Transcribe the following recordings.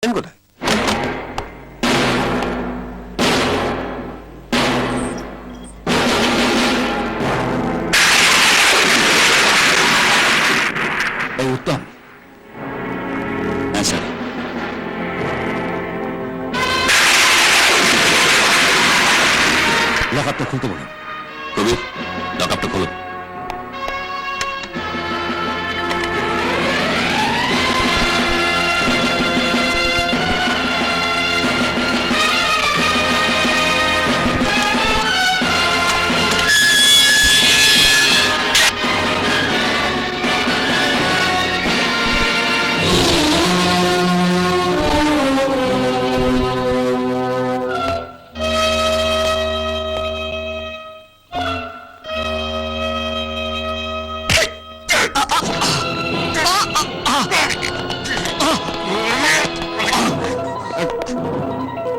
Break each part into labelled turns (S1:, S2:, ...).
S1: M কোথায়? এই উত্তম।
S2: হ্যাঁ স্যার।
S1: লকআপটা খুলতে বলুন।
S2: কবির, লকআপটা খুলুন।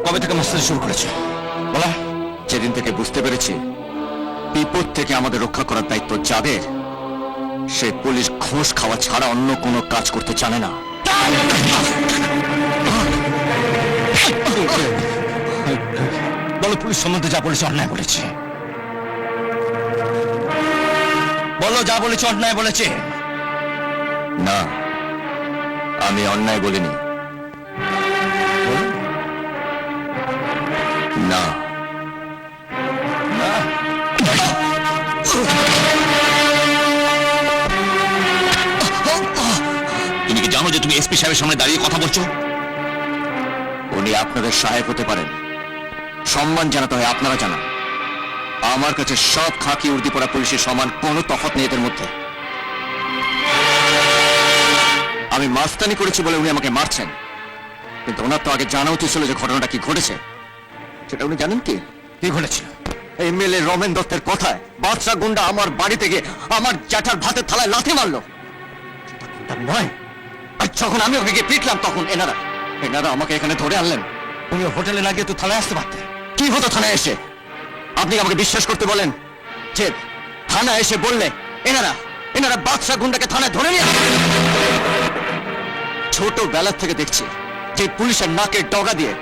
S1: কবে থেকে মাস্টারি শুরু করেছে বলা?
S2: যেদিন থেকে বুঝতে পেরেছি বিপদ থেকে আমাদের রক্ষা করার দায়িত্ব যাদের, সে পুলিশ ঘুষ খাওয়া ছাড়া অন্য কোনো কাজ করতে জানে না।
S1: বলো, পুলিশ সম্বন্ধে যা বলেছে অন্যায় বলেছে। বলো, যা বলেছে অন্যায় বলেছে।
S2: না, আমি অন্যায় বলিনি। না। তুমি কি জানো যে তুমি এসপি সাহেবের সামনে দাঁড়িয়ে কথা বলছো? উনি আপনাদের সহায়ক হতে পারেন, সম্মান জানাতে হয় আপনারা জানান। আমার কাছে সব খাকি উর্দি পড়া পুলিশের সমান কোনো তফাৎ নেই এদের মধ্যে। আমি মাস্তানি করেছি বলে উনি আমাকে মারছেন, কিন্তু ওনার তো আগে জানা উচিত ছিল যে ঘটনাটা কি ঘটেছে। সেটা উনি জানেন কি?
S1: কি ঘটেছিল?
S2: এমএলএ রমেন দত্তের কথায় বাদশা গুন্ডা আমার বাড়িতে গিয়ে আমার জ্যাঠার ভাতের থালায় লাথি মারলো। নয়, আর যখন আমি ওকে গিয়ে পিটলাম তখন এনারা আমাকে এখানে ধরে আনলেন।
S1: তুমি হোটেলে না গিয়ে তো থানায় আসতে পারতে।
S2: কি হতো থানায় এসে? আপনি আমাকে বিশ্বাস করতে বলেন যে থানায় এসে বললে এনারা বাদশা গুন্ডাকে থানায় ধরে নিয়ে আসবে? ছোটবেলা থেকে দেখছি যে পুলিশের নাকের ডগা দিয়ে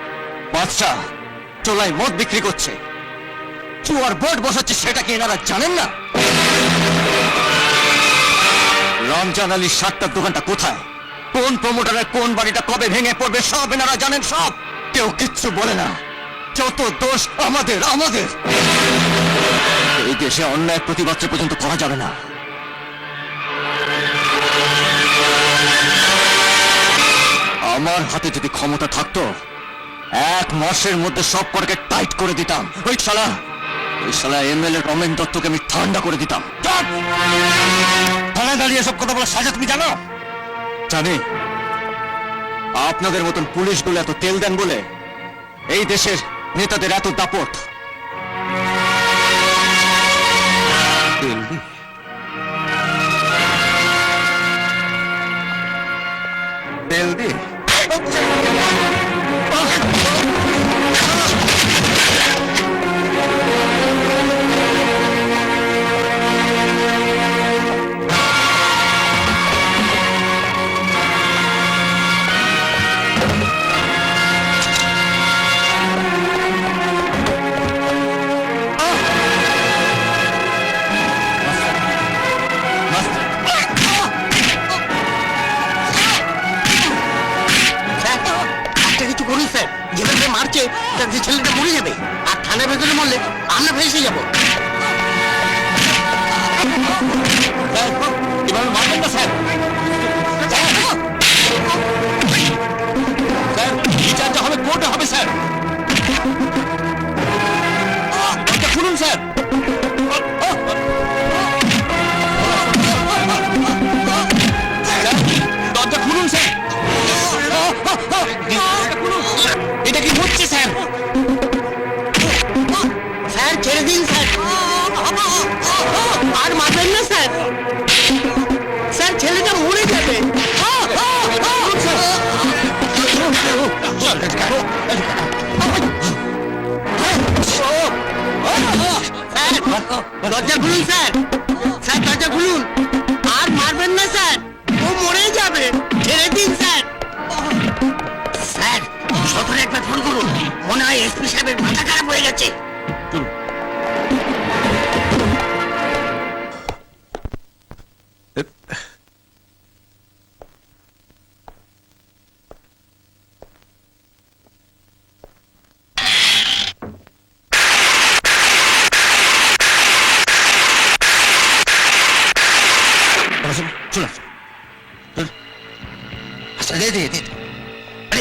S2: বাদশা চোলায় মদ বিক্রি করছে, চুয়ার বোর্ড বসাচ্ছে, সেটা কি এনারা জানেন না? রমজান আলীর সাতটার দোকানটা কোথায়, কোন প্রমোটারের কোন বাড়িটা কবে ভেঙে পড়বে, সব এনারা জানেন। সব, কেউ কিচ্ছু বলে না। যত দোষ আমাদের। এই দেশে অন্যায় প্রতিবাদ পর্যন্ত করা যাবে না। আমার হাতে যদি ক্ষমতা থাকতো, 1 মাসের মধ্যে সব কটাকে টাইট করে দিতাম। ওই শালা এমএলএ রমেন দত্তকে আমি ঠান্ডা করে দিতাম।
S1: থানায় দাঁড়িয়ে সব কথা বলার সাজা তুমি জানো?
S2: জানি। আপনাদের মতন পুলিশগুলো এত তেল দেন বলে এই দেশের নেতাদের এত দাপট।
S1: তেল দিয়ে
S3: যেভাবে মারছে তাতে ছেলেটা মরে যাবে, আর থানার ভেতরে মরলে আমরা ভেসে যাবো।
S2: এভাবে মারবেন না স্যার। স্যার, বিচারটা হবে কোর্টে হবে স্যার। দরজা খুলুন স্যার। দরজা খুলুন স্যার। এটা কি হচ্ছে স্যার?
S3: স্যার ছেড়ে দিন স্যার, আর মারবেন না স্যার। স্যার ছেলেটা মরে যাবে। দরজা খুলুন স্যার, স্যার দরজা খুলুন। আর মারবেন না স্যার, ও মরে যাবে, ছেড়ে দিন স্যার। স্যার সকালে একবার ফোন করুন, মনে হয় এসপি সাহেবের মাথা খারাপ হয়ে গেছে।
S1: চলুন। চলুন, চলুন। আচ্ছা, আরে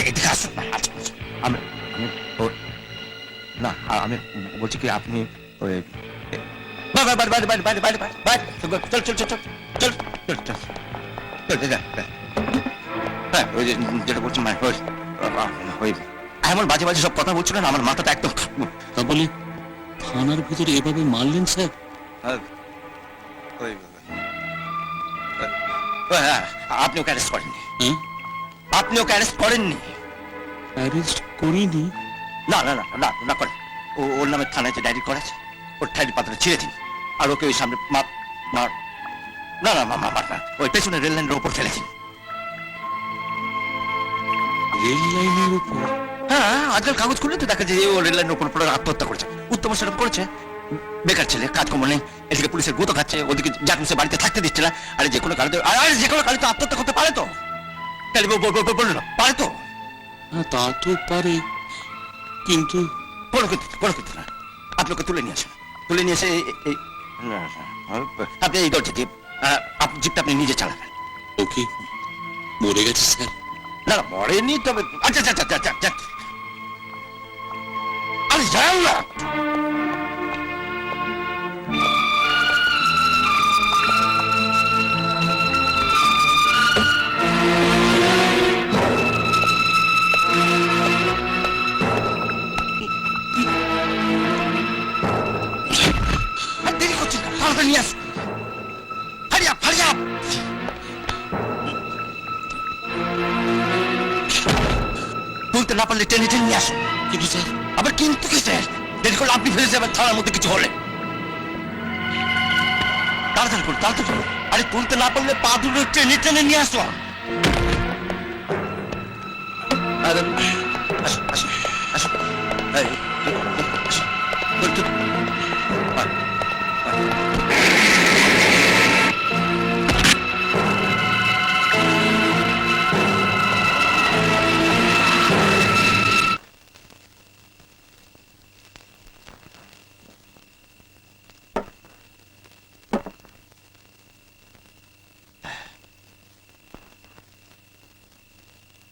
S1: এদিকে আসুন না। আচ্ছা, আচ্ছা। আমি আমি না, আমি বলছি কি আপনি ওই চল চল চল চল চল চল চল হ্যাঁ, ওই যেটা বলছি ওই এমন বাজে বাজে সব কথা বলছিলেন, আমার মাথাটা একদম
S4: তা বলি থানার ভিতরে এভাবে মারলেন স্যার?
S1: আপনি ওকে অ্যারেস্ট করেননি?
S4: হ্যাঁ,
S1: আপনি ওকে অ্যারেস্ট করেননি?
S4: অ্যারেস্ট করিনি।
S1: না না না না না করেন। ওর নামে থানায় যে ডায়েরি করেছে, ওর ডায়েরি পাতাটা ছিঁড়ে দিন, আর ওকে ওই সামনে মার মার না না মার মার না, ওই পেছনে রেল লাইনের ওপর ফেলে দিন।
S4: রেল লাইনের উপর?
S1: হ্যাঁ, আজকাল কাগজ খুললে তো দেখা যায় যে ও রেল লাইনের উপর পড়ে আত্মহত্যা করেছে। উত্তম সেরকম করেছে। বেকার ছেলে, কাজকর্ম নেই, এদিকে পুলিশের গুঁতো খাচ্ছে, ওদিকে জাকুসে বাড়িতে থাকতে দিচ্ছে না। আরে যে কোনো কালে আরে যে কোনো কালে তো আত্মহত্যা করতে পারে তো। তাহলে বললো না পারে তো?
S4: হ্যাঁ, তা তো পারে, কিন্তু
S1: কোনো কিন্তু না। আপনি ওকে তুলে নিয়ে আসুন, তুলে নিয়ে এসে আপনি এই দরজা দিয়ে আপনি জিপটা আপনি নিজে চালাবেন।
S4: ওকে মরে গেছে স্যার?
S1: না না, মরেনি, তবে আচ্ছা আচ্ছা আচ্ছা আচ্ছা আচ্ছা আরে যাও না। আর দেরি করছেন না, তাড়াতাড়ি নিয়ে আসুন। Hurry up hurry up. তুলতে না পারলে টেনে টেনে নিয়ে আসুন।
S4: কিন্তু স্যার,
S1: আবার কিন্তু কি স্যার, দেরি করলে আপনি ফেলে যাবেন থানার মধ্যে কিছু হলে। তাড়াতাড়ি করুন, তাড়াতাড়ি করুন। আরে তুলতে না পারলে পা দুটো টেনে টেনে নিয়ে আসো। আরে, আসুন আসুন আসুন। এই, আসুন। তুল, তুল। আয়, আয়।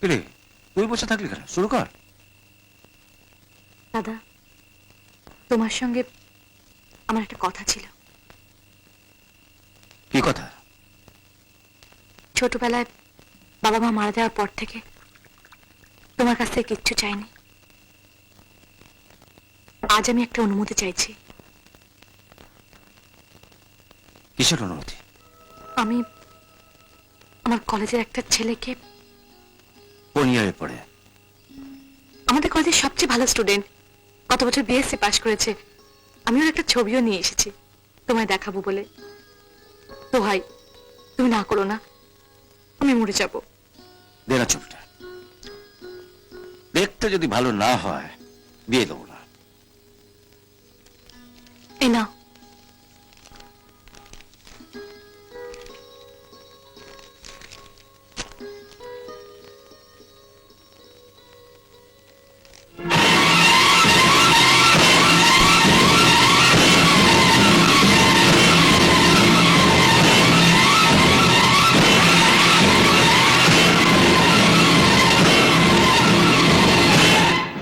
S1: কিরে, তুই বসে থাকলি কেন? শুরু কর।
S5: দাদা, তোমার সঙ্গে আমার একটা কথা ছিল।
S1: কি কথা?
S5: ছোটবেলায় বাবা মা মারা যাওয়ার পর থেকে তোমার কাছ থেকে কিচ্ছু চাইনি। আজ আমি একটা অনুমতি চাইছি।
S1: কিসের অনুমতি?
S5: আমি আমার কলেজের একটা ছেলেকে,
S1: কোন ইয়ারে পড়ে?
S5: আমাদের কলেজের সবচেয়ে ভালো স্টুডেন্ট, গত বছর বিএসসি পাশ করেছে। আমি ওর একটা ছবিও নিয়ে এসেছি তোমায় দেখাবো বলে। তো ভাই, তুমি না করো না, আমি মরে যাব।
S1: দে না ছবিটা। দেখতে যদি ভালো না হয় বিয়ে দেবো না।
S5: এই নাও।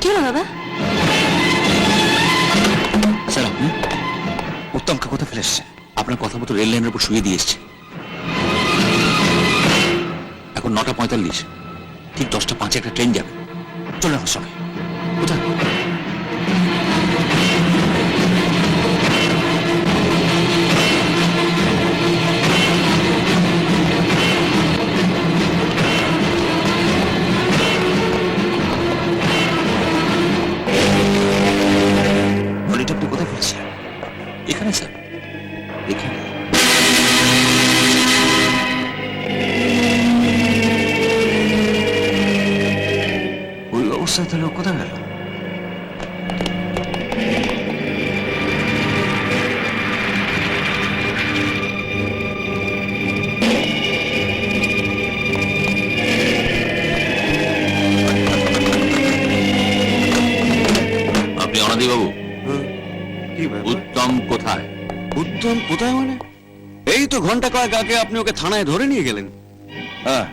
S5: কি হলো দাদা?
S4: স্যার আপনি?
S1: উত্তমকে কোথায় ফেলে এসছে?
S4: আপনার কথা মতো রেল লাইনের উপর শুয়ে দিয়ে এসছে। এখন 9:45, ঠিক 10:05 একটা ট্রেন যাবে।
S1: চলে আমার সঙ্গে।
S4: কোথায়?
S1: বলিটা আপনি কোথায় ফেলেছিলেন?
S4: এখানে স্যার, এখানে।
S1: ওই অবস্থা অবস্থায় তাহলে ও কোথায় গেল?
S4: আপনি অনাদি বাবু,
S2: কি
S4: উত্তম কোথায়?
S2: উত্তম কোথায় মানে? এই তো ঘন্টা কয়েক আগে আপনি ওকে থানায় ধরে নিয়ে গেলেন।
S1: হ্যাঁ,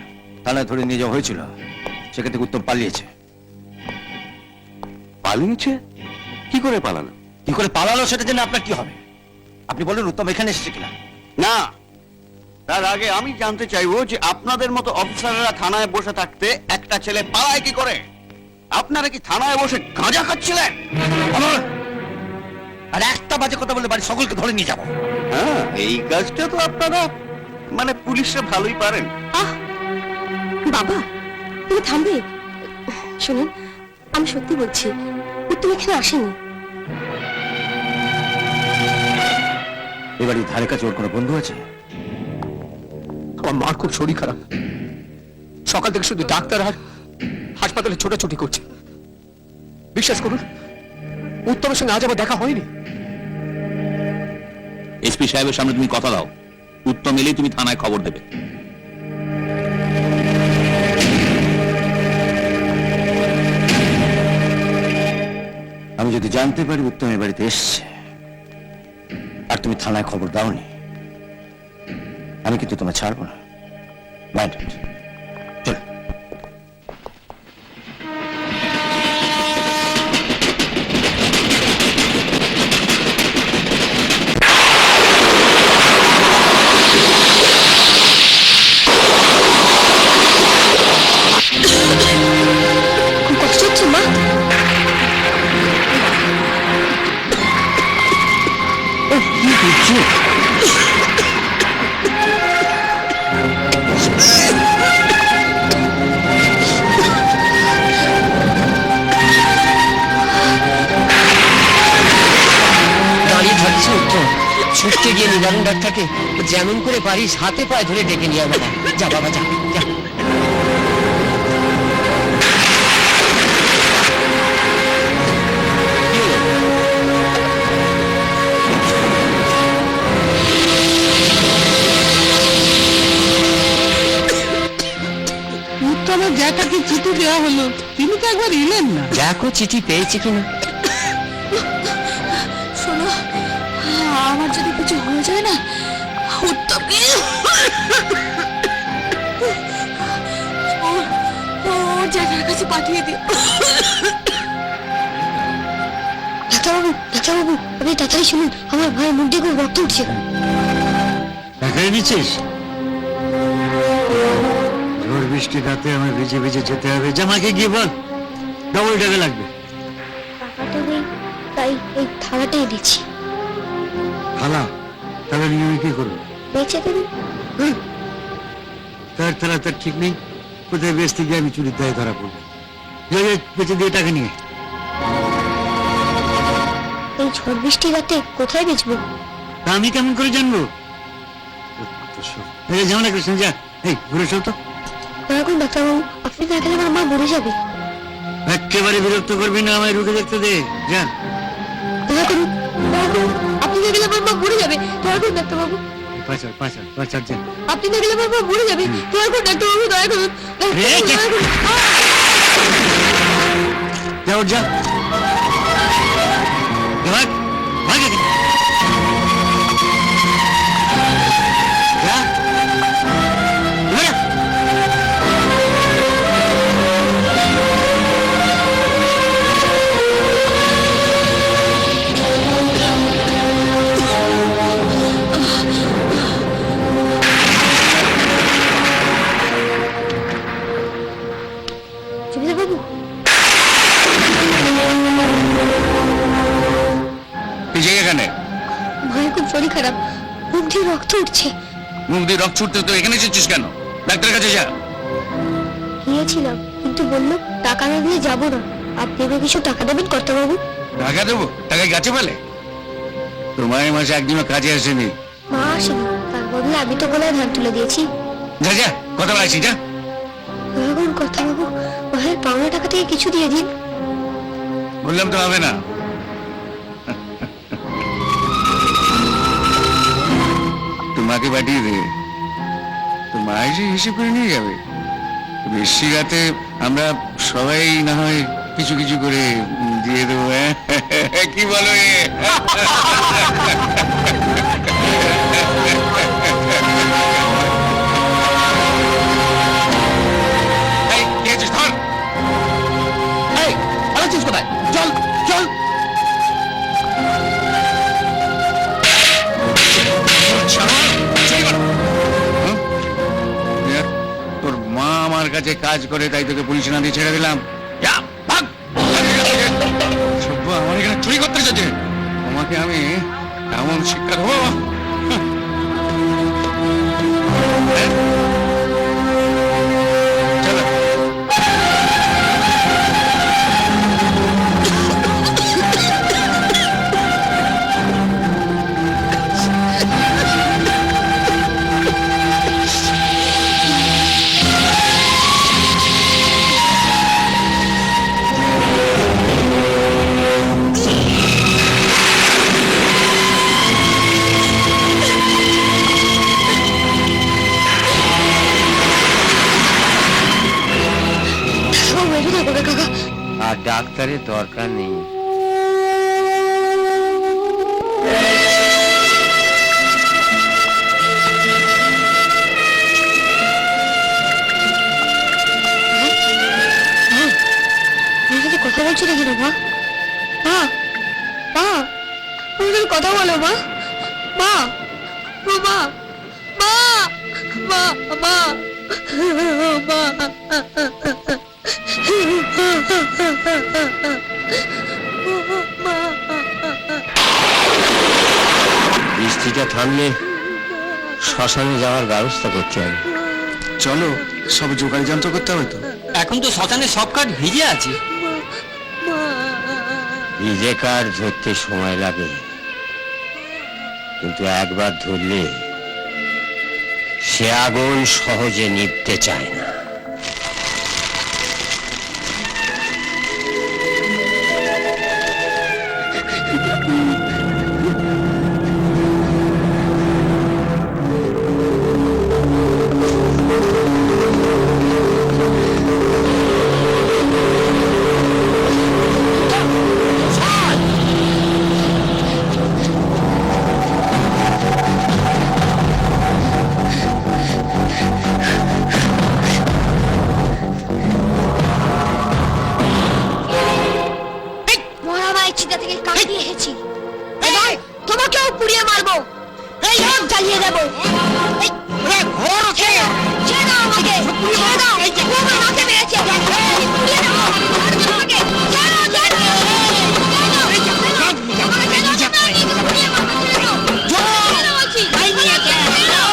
S1: থানায় ধরে নিয়ে যাওয়া হয়েছিল, সেখান থেকে উত্তম পালিয়েছে।
S2: পালিয়েছে? কি করে পালালো?
S1: কি করে পালালো সেটা জেনে আপনার কি হবে? আপনি বলেন উত্তম এখানে এসেছে কিনা।
S2: না, তার আগে আমি জানতে চাইবো যে আপনাদের মতো অফিসাররা থানায় বসে থাকতে একটা ছেলে পালায় কি করে? আপনারা কি থানায় বসে গাঁজা খাচ্ছিলেন?
S1: আমার আর একটা বাজে কথা বলে বাড়ি সকলকে ধরে নিয়ে যাবো।
S2: হ্যাঁ, এই কাজটা তো আপনারা মানে পুলিশরা ভালোই পারেন।
S5: আহ বাবা, তুমি থামবে? শুনুন, আমি সত্যি বলছি, উত্তম এখানে আসেনি।
S1: এবারে ধারে কাছে ওর কোনো বন্ধু আছে?
S3: আমার মার খুব শরীর খারাপ, সকাল থেকে শুধু ডাক্তার আর হাসপাতালে ছোটাছুটি করছে। বিশ্বাস করুন, উত্তমের সঙ্গে আজ আমার দেখা হয়নি।
S4: এসপি সাহেবের সামনে তুমি কথা দাও, উত্তম এলেই তুমি থানায় খবর দেবে।
S1: আমি যদি জানতে পারি উত্তম এ বাড়িতে এসছে আর তুমি থানায় খবর দাওনি, আমি কিন্তু তোমায় ছাড়বো না। মাইন্ডেড? চলো।
S5: কষ্ট হচ্ছে মা?
S1: কি করছো?
S3: দাঁড়িয়ে থাকছে উত্তম, ছুটতে গিয়ে নিবারণ ডাক্তারকে যেমন করে পারিস হাতে পায়ে ধরে ডেকে নিয়ে আয় বাবা। যা বাবা, যা যা।
S6: উত্তমের জ্যাঠাকে চিঠি দেওয়া হলো, তিনি তো একবার এলেন না।
S3: দেখো চিঠি পেয়েছে কিনা।
S5: শোনো, আমার যদি কিছু হয়ে যায় না, উত্তমকে ওর জায়গার কাছে পাঠিয়ে দিও। ডাক্তারবাবু, ডাক্তারবাবু, আপনি তাড়াতাড়ি শুনুন, আমার ভাইয়ের মুখ দিয়ে খুব রক্ত উঠছে।
S6: দেখাই দিচ্ছিস? ঝড় বৃষ্টি রাতে আমার ভিজে ভিজে যেতে হবে। জামাকে গিয়ে বল ডবল টাকা লাগবে।
S5: টাকাটা নেই, তাই এই থালাটাই দিচ্ছি।
S6: থালা? তাহলে নিয়ে আমি কি করবো?
S5: বেঁচে দেবেন?
S6: তার থালা তার ঠিক নেই, কোথায় বেচতে গিয়ে আমি চুরির দায়ে ধরা পড়বো। বেঁচে দিয়ে টাকা নিয়ে।
S5: এই ঝড় বৃষ্টি রাতে কোথায় বেচবো?
S6: তা আমি কেমন করে জানবো? ঝামেলা কৃষ্ণ, যা এই ঘুরে সব তো।
S5: দয়া করুন ডাক্তারবাবু, আপনি না গেলে আমার মা মরে যাবে।
S6: একেবারে বিরক্ত করবি না, আমায় রুখে দেখতে দে। যা।
S5: দয়া করুন, দয়া করুন, আপনি না গেলে আমার মা মরে যাবে। দয়া করুন ডাক্তারবাবু,
S6: পাঁচার যা।
S5: আপনি না গেলে আমার মা মরে যাবে। দয়া করুন ডাক্তারবাবু, দয়া করুন,
S6: রে,
S5: দয়া করুন।
S6: যা ওঠ, যা। ভাগ, ভাগ এখানে। যা। ঘুরে।
S5: জমিদারবাবু,
S2: এখানে
S5: ভাইয়ের খুব শরীর খারাপ, মুখ দিয়ে রক্ত উঠছে।
S2: মুখ দিয়ে রক্ত ছুটতে তো এখানে এসেছিস কেন? ডাক্তারের কাছে যা।
S5: গিয়েছিলাম, কিন্তু বললো টাকা না দিয়ে যাবো না। আপনি এবার কিছু টাকা দেবেন কর্তাবাবু?
S2: টাকা দেবো? টাকা গাছে ফেলে? তোর মায়ের মাসে একদিনও কাজে আসেনি।
S5: মা আসেনি, তার বদলে আমি তো গলায় ধান তুলে দিয়েছি।
S2: যা যা, কথা বলাইছি, যা।
S5: দয়া করুন কর্তাবাবু, ভাইয়ের পাওনাটা
S7: টাকা থেকে কিছু দিয়ে দিন।
S6: বললাম তো হবে না। তোমাকে পাঠিয়ে দে, তোর মা এসে হিসেব করে নিয়ে যাবে। বেশি রাতে আমরা সবাই না হয় কিছু কিছু করে দিয়ে দেবো, হ্যাঁ? কি বলো এ?
S1: এই, কি হয়েছে? ধর। এই, পালাচ্ছিস কোথায়? চল, চল।
S6: তোর মা আমার কাছে কাজ করে, তাই তোকে পুলিশ না দিয়ে ছেড়ে দিলাম। যা, ভাগ। সভ্য আমার এখানে চুরি করতে এসেছে, তোমাকে আমি এমন শিক্ষা দেবো। চলো।
S7: সব বেরিয়ে যাবো রে কাকা।
S6: আর ডাক্তারের দরকার নেই।
S7: আমার সাথে কথা বলছো নাকি না মা? মা, মা, আমার সাথে কথা বলো মা। মা, ও মা, মা, মা, মা,
S2: বৃষ্টিটা থামলে শ্মশানে যাওয়ার ব্যবস্থা করতে হবে।
S3: চলো, সব জোগাড় যন্ত্র করতে হবে তো।
S8: এখন তো শ্মশানে সব কাঠ ভিজে আছে।
S2: ভিজে কাঠ ধরতে সময় লাগে, কিন্তু একবার ধরলে সে আগুন সহজে নিভতে চায় না।
S7: মরা মায়ের চিতা থেকে কাঠ দিয়ে এসেছি, এবার তোমাকেও পুড়িয়ে মারবো, সব জ্বালিয়ে দেবো। এই, ছেড়ে দাও, ছেড়ে দাও আমাকে, ছেড়ে দাও, ও আমার হাতে মেরেছে, পুড়িয়ে দেবো, মারবে আমাকে, ছেড়ে দাও, ছেড়ে দাও, ছেড়ে দাও, আমাকে ছেড়ে দাও, পুড়িয়ে মারবে, ছেড়ে দাও, ছেড়ে দাও বলছি, ছেড়ে দাও।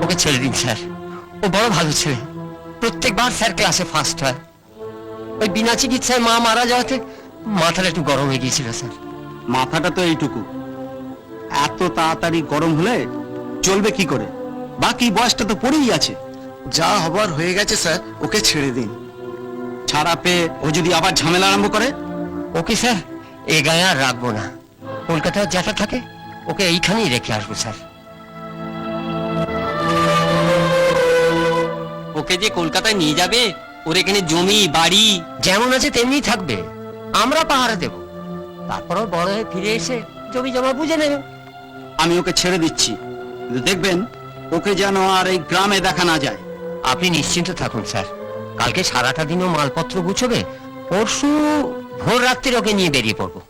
S8: ওকে ছেড়ে দিন স্যার, ও বড় ভালো ছেলে, প্রত্যেকবার স্যার ক্লাসে ফার্স্ট হয়। ওই বিনা চিকিৎসায় মা মারা যাওয়াতে মাথাটা একটু গরম হয়ে গিয়েছিল স্যার।
S3: মাথাটা তো এইটুকু, এত তাড়াতাড়ি গরম হলে চলবে কি করে? বাকি বয়সটা তো পড়েই আছে। যা হবার হয়ে গেছে স্যার, ওকে ছেড়ে দিন। ছাড়া পেয়ে ও যদি আবার ঝামেলা আরম্ভ করে?
S8: ওকে স্যার এ গায়ে আর রাখবো না, কলকাতায় যেটা থাকে ওকে এইখানেই রেখে আসবো স্যার। ওকে যে কলকাতায় নিয়ে যাবে, ওর এখানে জমি বাড়ি যেমন আছে তেমনি থাকবে, আমরা পাহারা দেব। তারপরও বড় হয়ে ফিরে এসে জমি জমা বুঝে নেবে।
S3: আমি ওকে ছেড়ে দিচ্ছি, কিন্তু দেখবেন ওকে যেন আর এই গ্রামে দেখা না যায়।
S8: আপনি নিশ্চিন্ত থাকুন স্যার, কালকে সারাটা দিনও মালপত্র গুছোবে, পরশু ভোর রাত্রির ওকে নিয়ে বেরিয়ে পড়বো।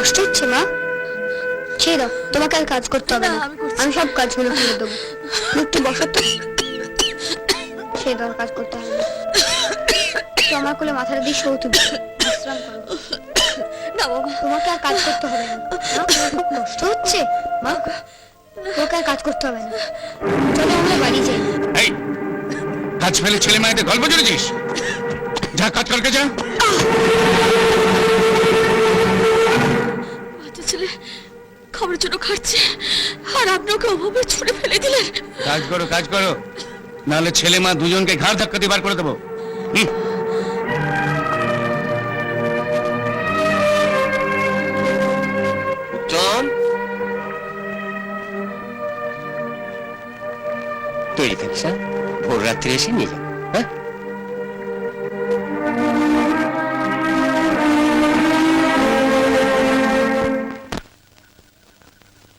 S7: কষ্ট হচ্ছে মা? ছেড়ে দাও, তোমাকে আর কাজ করতে হবে না, আমি সব কাজগুলো করে দেবো। একটু বসো তো, ছেড়ে দাও, কাজ করতে হবে না। তো আমার কোলে মাথাটা দিয়ে শো, তুমি বিশ্রাম করো না বাবা, তোমাকে আর কাজ করতে হবে না। মা, তোমার খুব কষ্ট হচ্ছে মা, তোমাকে আর কাজ করতে হবে না, চলো আমরা বাড়ি যাই।
S6: এই কাজ ফেলে ছেলে মেয়েদের গল্প জুড়েছিস? যা কাজ করকে যা।
S5: বাচ্চা ছেলে খাবারের জন্য খাচ্ছে, আর আপনি ওকে ওভাবে ছুঁড়ে ফেলে দিলেন।
S6: কাজ করো, কাজ করো, নাহলে ছেলে মা দুজনকে ঘাড় ধাক্কা দিয়ে বার করে দেবো।
S8: জন তৈরি থাকিস, হ্যাঁ? ভোর রাত্রে এসে নিয়ে যাবো, হ্যাঁ?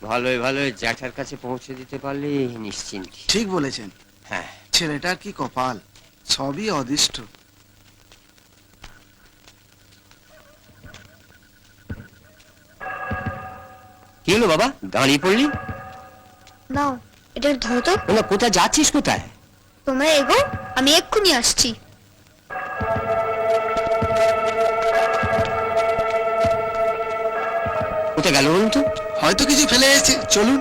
S8: ভালোই ভালোই জ্যাঠার কাছে পৌঁছে দিতে পারলে নিশ্চিন্ত।
S9: ঠিক বলেছেন,
S8: হ্যাঁ,
S9: ছেলেটার কি কপাল, সবই অদিষ্ট।
S8: কি হলো বাবা, দাঁড়িয়ে পড়লি?
S7: নাও এটা ধরো তো।
S8: না, কোথায় যাচ্ছিস? কোথায়?
S7: তোমরা এগো, আমি এক্ষুনি আসছি।
S8: কোথায় গেল বলুন তো?
S9: হয়তো কিছু ফেলে এসেছে, চলুন।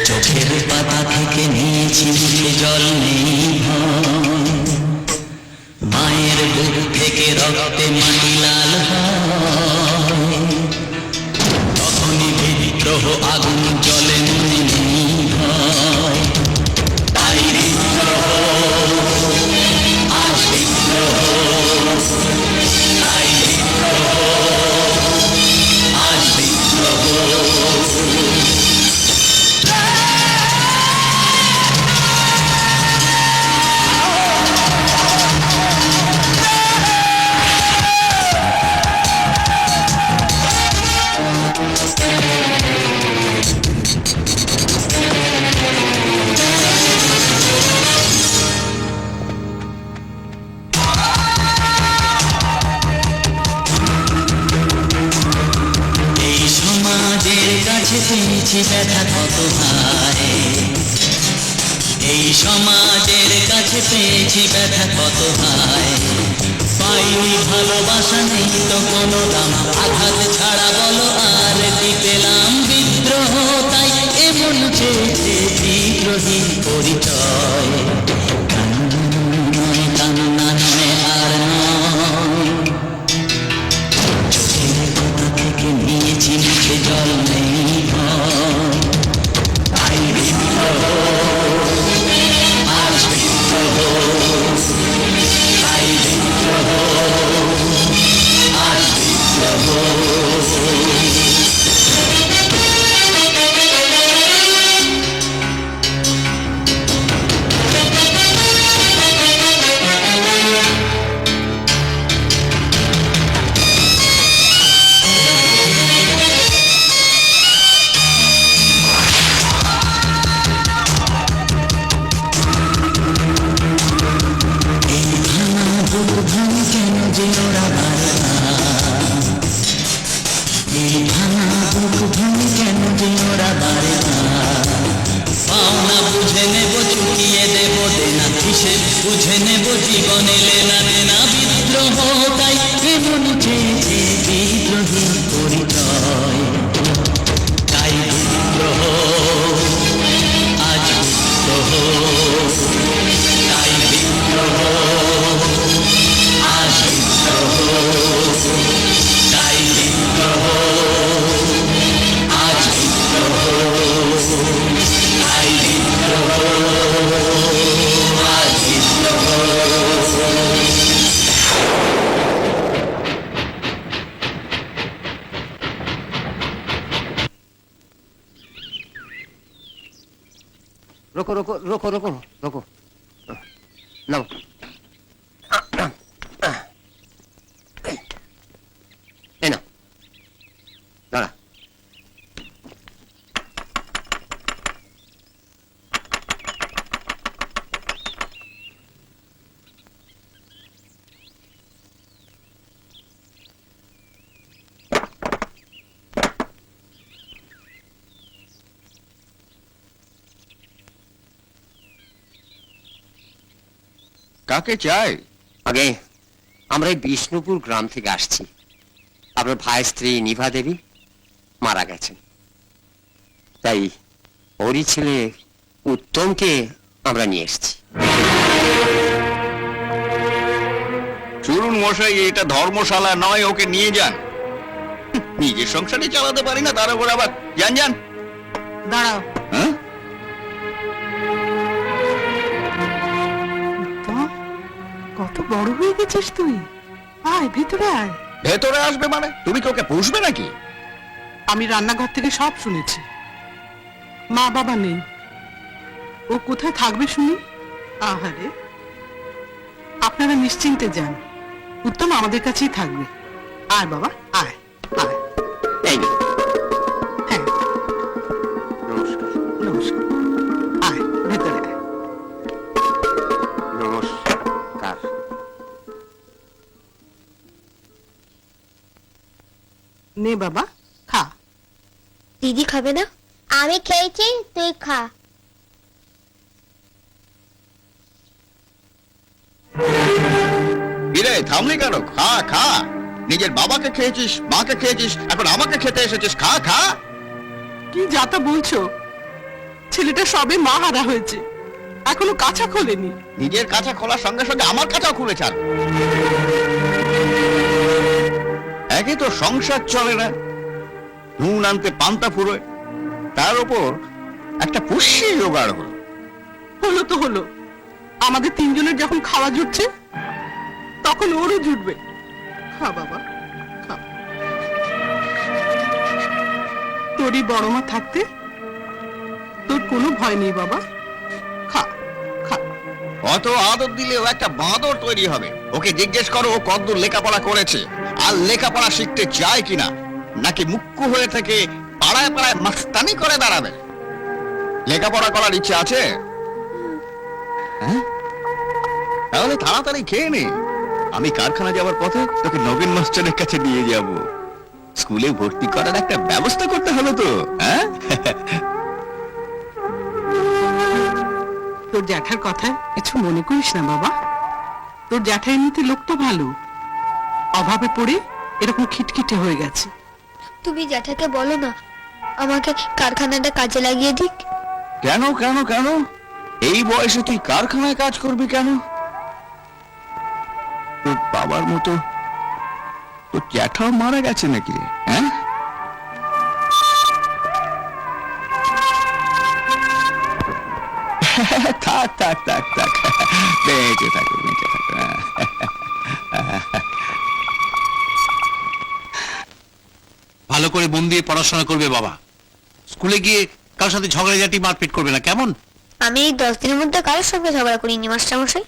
S10: চোখের পাতা থেকে নিয়েছি মুখে জল নেই ভয়, মায়ের বুক থেকে রক্তে মাটি লাল হয়, তখনই বিদ্রোহ আগুন জ্বলে মনে নেই ভয়। তাই বিদ্রোহ, আজ বিদ্রোহ, তাই বিদ্রোহ, আজ বিদ্রোহ। এই সমাজের কাছে পেয়েছি ব্যথা কত ভাই, এই সমাজের কাছে পেয়েছি ব্যথা কত ভাই, পাইনি ভালোবাসা নেই তো কোনো দাম, আঘাত ছাড়া বলো আর কি পেলাম? বিদ্রোহ, তাই এমন চেয়েছে বিদ্রোহী পরিচয়। কান্না নয় আর নয়, চোখের পাতা থেকে নিয়েছি মুখে জল নেই ভয়। তাই বিদ্রোহ, আজ বিদ্রোহ, তাই বিদ্রোহ, আজ বিদ্রোহ। এই ভাঙা বুক ভাঙে কেন যে ওরা বারে না, এই ভাঙা বুক ভাঙে কেন যে ওরা বারে না, পাওনা বুঝে নেব চুকিয়ে দেব দেনা, হিসেব বুঝে নেব জীবনে লেনা দেনা। বিদ্রোহ, তাই এমন চেয়েছে বিদ্রোহী পরিচয়। তাই বিদ্রোহ, আজ বিদ্রোহ, তাই বিদ্রোহ, আজ বিদ্রোহ, তাই বিদ্রোহ, আজ বিদ্রোহ, তাই
S8: রোকো রোকো রোকো রোকো রোকো নাও এই নাও দাঁড়া
S6: কাকে চাই?
S8: আগে আমরা এই বিষ্ণুপুর গ্রাম থেকে আসছি। আপনার ভাইয়ের স্ত্রী নিভা দেবী মারা গেছেন, তাই ওরই ছেলে উত্তমকে আমরা নিয়ে এসেছি।
S2: চলুন মশাই, এটা ধর্মশালা নয়, ওকে নিয়ে যান। নিজের সংসারে চালাতে পারি না, তার উপর আবার যান যান।
S9: দাঁড়াও,
S2: হ্যাঁ?
S9: কত বড় হয়ে গেছিস তুই। আয় ভিতরে আয়।
S2: ভেতরে আসবে মানে? তুমি কি ওকে পুষবে নাকি?
S9: আমি রান্নাঘর থেকে সব শুনেছি। মা বাবা নেই, ও কোথায় থাকবে শুনি? আহারে, আপনারা নিশ্চিন্তে যান, উত্তম আমাদের কাছেই থাকবে। আয় বাবা, আয় আয়।
S8: এই নিন।
S9: হ্যাঁ,
S8: নমস্কার।
S9: নমস্কার। আয় ভেতরে আয়।
S8: নমস্কার।
S9: নে বাবা, খা।
S7: দিদি খাবে না? আমি খেয়েছি, তুই খা।
S2: কিরে থামলি কেন? খা খা। নিজের বাবাকে খেয়েছিস, মাকে খেয়েছিস, এখন আমাকে খেতে এসেছিস। খা খা।
S9: কি যাতা বলছো? ছেলেটা সবে মা হারা হয়েছে, এখনো কাঁচা খোলেনি।
S2: নিজের কাঁচা খোলার সঙ্গে সঙ্গে আমার কাঁচাও খুলে ছাড়। একে তো সংসার চলে না, নুন আনতে পান্তা ফুরোয়, তার উপর একটা পুষ্যি জোগাড় হলো।
S9: হলো তো হলো, আমাদের তিনজনের যখন খাওয়া জুটছে তখন ওরও জুটবে। খা বাবা, খা। তোরই বড় মা থাকতে তোর কোনো ভয় নেই বাবা। খা খা।
S2: অত আদর দিলেও একটা বাঁদর তৈরি হবে। ওকে জিজ্ঞেস করো ও কতদূর লেখাপড়া করেছে, আর লেখাপড়া শিখতে চায় কিনা, নাকি মুক্কু হয়ে থেকে পাড়ায় পাড়ায় মাস্তানি করে দাঁড়াবে। লেখাপড়া করার ইচ্ছে আছে? হ্যাঁ? তাহলে তাড়াতাড়ি খেয়ে নে। আমি কারখানা যাওয়ার পথে তোকে নবীন মাস্টারের কাছে নিয়ে যাব। স্কুলে ভর্তি করার একটা ব্যবস্থা করতে হলো তো। হ্যাঁ?
S9: তোর জ্যাঠার কথায় কিছু মনে করিস না বাবা। তোর জ্যাঠা এমনিতে লোকটা ভালো, অভাবে পড়ে এরকম খিটখিটে হয়ে গেছে।
S7: তুমি জ্যাঠাকে বলো না আমাকে কারখানাটা কাজে লাগিয়ে দিক।
S2: কেন কেন কেন? এই বয়সে তুই কারখানায় কাজ করবি কেন? তোর বাবার মতো তোর জ্যাঠাও মারা গেছে নাকি রে? হ্যাঁ? থাক থাক থাক থাক, বেঁচে থাকো বেঁচে থাকো।
S4: ভালো করে মন দিয়ে পড়াশোনা করবে বাবা। স্কুলে গিয়ে কারোর সাথে ঝগড়াঝাটি মারপিট করবে না, কেমন?
S7: আমি এই 10 দিনের মধ্যে কারোর সঙ্গে ঝগড়া করিনি মাস্টারমশাই।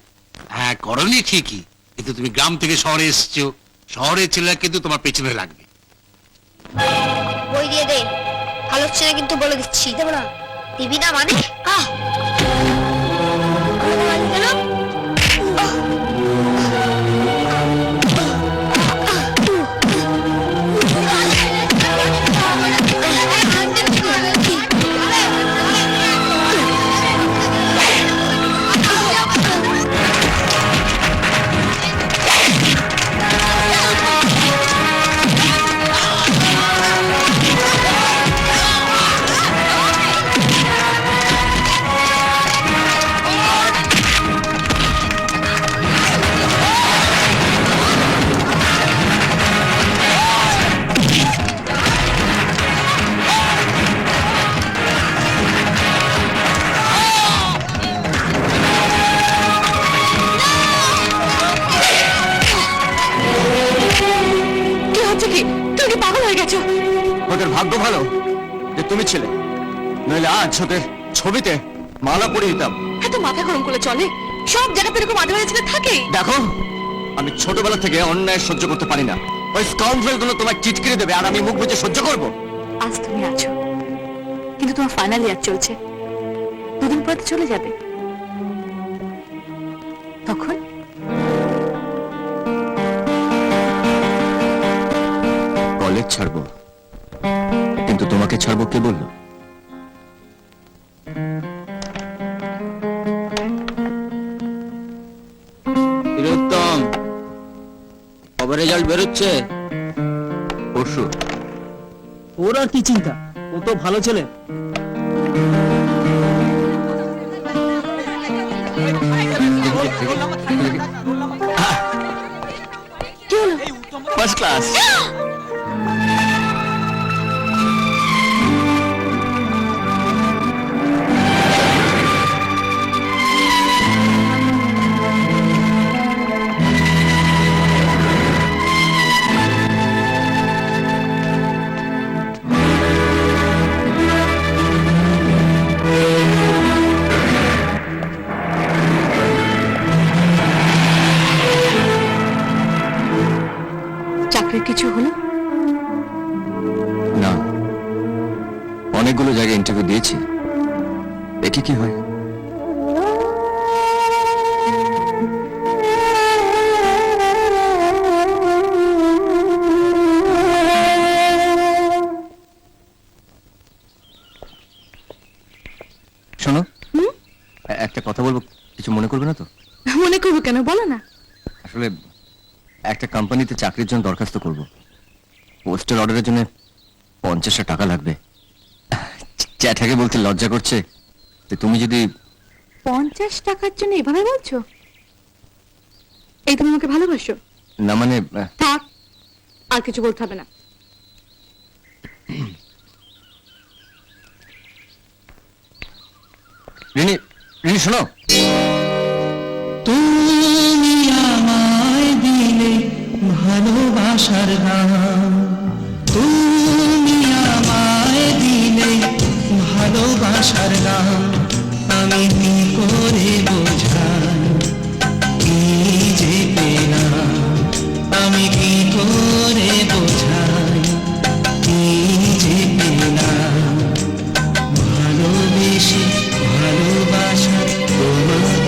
S4: হ্যাঁ করনি ঠিকই, কিন্তু তুমি গ্রাম থেকে শহরে এসেছো, শহরের ছেলেরা কিন্তু তোমার পেছনে লাগবে।
S7: বই দিয়ে দে, ভালো হচ্ছে না কিন্তু বলে দিচ্ছি। দেবো না, দিবি না মানে? আহ! কেন?
S3: ওদের ভাগ্য ভালো যে তুমি ছিলে, নইলে আজ ওদের ছবিতে
S2: মালা পরে দিতাম।
S5: এত মাথা গরম করলে চলে? সব জায়গাতে এরকম আদরের ছেলে থাকেই।
S2: দেখো, আমি ছোটবেলা থেকে অন্যায় সহ্য করতে পারি না। ওই স্কাউন্ডার গুলো তোমায় চিৎকিরে দেবে আর আমি মুখ বুজে সহ্য করব।
S5: আজ তুমি আছো, কিন্তু তোমার ফাইনাল ইয়ার চলছে, দুদিন পর তো চলে যাবে। তখন
S2: কলেজ ছাড়বো, কিন্তু তোমাকে ছাড়বো কে বললো?
S8: উত্তম, কবে রেজাল্ট বেরোচ্ছে?
S2: পরশু।
S8: ওর আর কি চিন্তা, ও তো ভালো ছেলে।
S5: কি হলো?
S2: First class.
S5: চাকরির কিছু হলো?
S2: না, অনেকগুলো জায়গায় ইন্টারভিউ দিয়েছি, দেখি কি হয়। শোনো, একটা কথা বলবো, কিছু মনে করবে না তো?
S5: মনে করবো কেন, বলো না।
S2: আসলে একটা কোম্পানিতে চাকরির জন্য দরখাস্ত করব, পোস্টের অর্ডারের জন্য 50,000 টাকা লাগবে। চ্যাটাকে বলতে লজ্জা করছে, তো তুমি যদি
S5: 50 টাকার জন্য এভাবে বলছো? এই তুমি আমাকে ভালোবাসো?
S2: না মানে
S5: থাক, আর কিছু বলতে হবে না।
S2: রিনি, রিনি শোনো,
S10: তুমি আমায় দিলে ভালোবাসার নাম, তুমি আমায় দিলে ভালোবাসার নাম, আমি কি করে বোঝাই কি যে পেলাম, আমি কি করে বোঝাই কি যে পেলাম, ভালোবেসে ভালোবাসা তোমার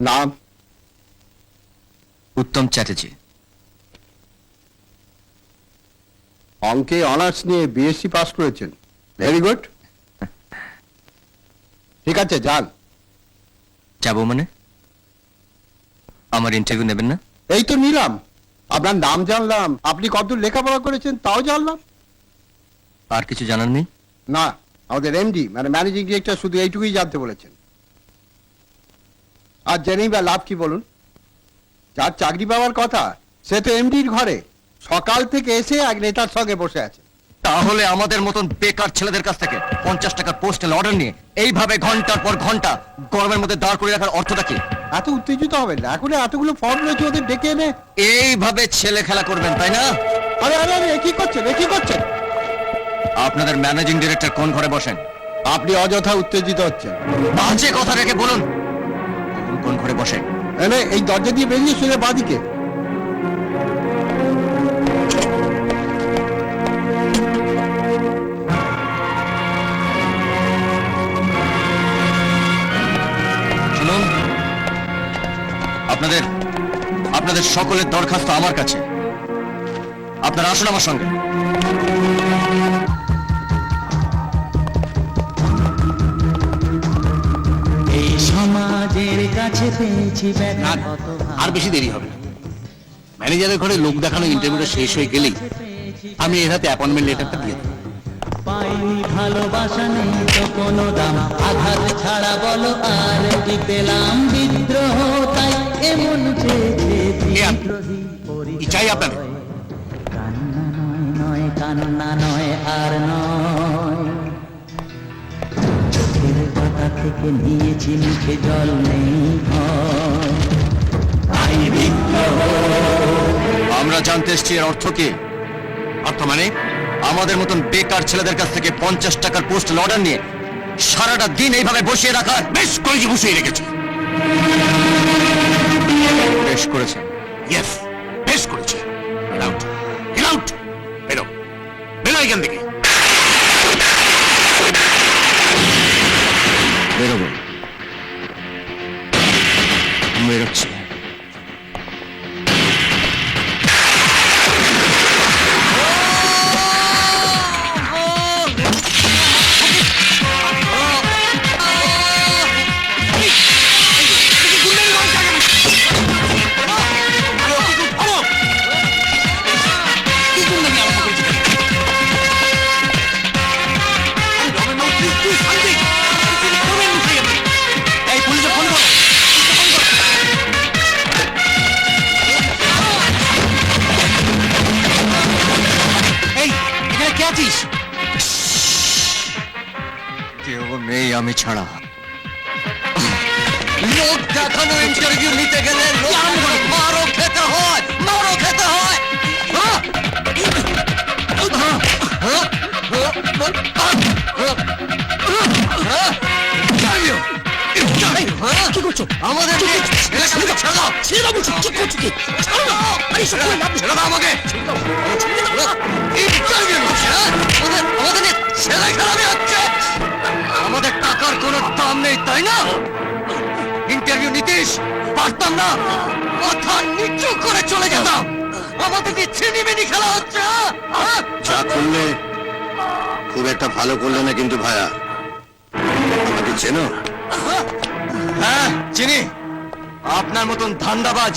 S3: নাম?
S2: উত্তম চ্যাটার্জি।
S3: অঙ্কে অনার্স নিয়ে বিএসসি পাস করেছেন, ভেরি গুড। ঠিক আছে, যান।
S2: যাবো মানে? আমার ইন্টারভিউ নেবেন না?
S3: এই তো নিলাম, আপনার নাম জানলাম, আপনি কতদূর লেখাপড়া করেছেন তাও জানলাম।
S2: আর কিছু জানার নেই?
S3: না, আমাদের এমডি মানে ম্যানেজিং ডিরেক্টর শুধু এইটুকুই জানতে বলেছেন। আর জেনেই বা লাভ কি বলুন? যার চাকরি পাওয়ার কথা সে তো এমডির ঘরে সকাল থেকে এসে এক নেতার সঙ্গে বসে আছে।
S2: তাহলে আমাদের মতন বেকার ছেলেদের কাছ থেকে 50 টাকার পোস্টাল অর্ডার নিয়ে এইভাবে ঘন্টার পর ঘন্টা গরমের মধ্যে দাঁড় করে রাখার অর্থটা কি?
S3: এত উত্তেজিত হবেন না, এখন এতগুলো ফর্ম রয়েছে, ওদের ডেকে এনে
S2: এইভাবে ছেলে খেলা করবেন তাই না?
S3: আরে আরে আরে, কি করছেন, কি করছেন?
S2: আপনাদের ম্যানেজিং ডিরেক্টর কোন ঘরে বসেন?
S3: আপনি অযথা উত্তেজিত হচ্ছেন।
S2: বাজে কথা রেখে বলুন কোন ঘরে বসেন?
S3: এনে এই দরজা দিয়ে বেরিয়ে শুনে বাদিকে।
S2: শুনুন, আপনাদের সকলের দরখাস্ত আমার কাছে। আপনারা আসুন আমার সঙ্গে।
S10: এই সমাজের কাছে পেয়েছি
S4: না, আর বেশি দেরি হবে না। ম্যানেজারের ঘরে লোক দেখানো ইন্টারভিউটা শেষ হয়ে গেলেই আমি এর হাতে অ্যাপয়েন্টমেন্ট লেটারটা দিয়ে দেবো।
S10: পাইনি ভালোবাসা নেই তো কোনো দাম, আঘাত ছাড়া বলো আর কি পেলাম? বিদ্রোহ তাই এমন চেয়েছে বিদ্রোহী
S4: কি চাই আপনাদের?
S10: কান্না নয় নয় কান্না নয় আর নয়, চোখের পাতা থেকে নিয়েছি মুখে জল নেই ভয়। তাই বিদ্রোহ।
S2: আমরা জানতে এসছি এর অর্থ কি?
S4: অর্থ মানে?
S2: আমাদের মতন বেকার ছেলেদের কাছ থেকে 50 টাকার পোস্টাল অর্ডার নিয়ে সারাটা দিন এইভাবে বসিয়ে রাখার।
S4: বেশ করেছি, বসিয়ে রেখেছি।
S2: বেশ করেছে।
S4: ইয়েস, বেশ করেছি। আউট, আউট, বেরো, বেরো এখান থেকে।
S2: বেরোবো, বেরোচ্ছি। কেউ নেই আমি ছাড়া। লোক দেখানো ইন্টারভিউ নিতে গেলে মারও খেতে হয়, মারও খেতে হয়। কি করছো? আমাদের আমাকে আমাদের টাকার কোনো দাম নেই তাই না? ইন্টারভিউ নিতিস পারতাম না, মাথা নিচু করে চলে যেতাম। আমাদের ছিনিমিনি খেলা হচ্ছে।
S1: যা করলে খুব একটা ভালো করলে না কিন্তু ভাইয়া। আমাকে চেনো?
S2: হ্যাঁ চিনি। আপনার মতন ধান্দাবাজ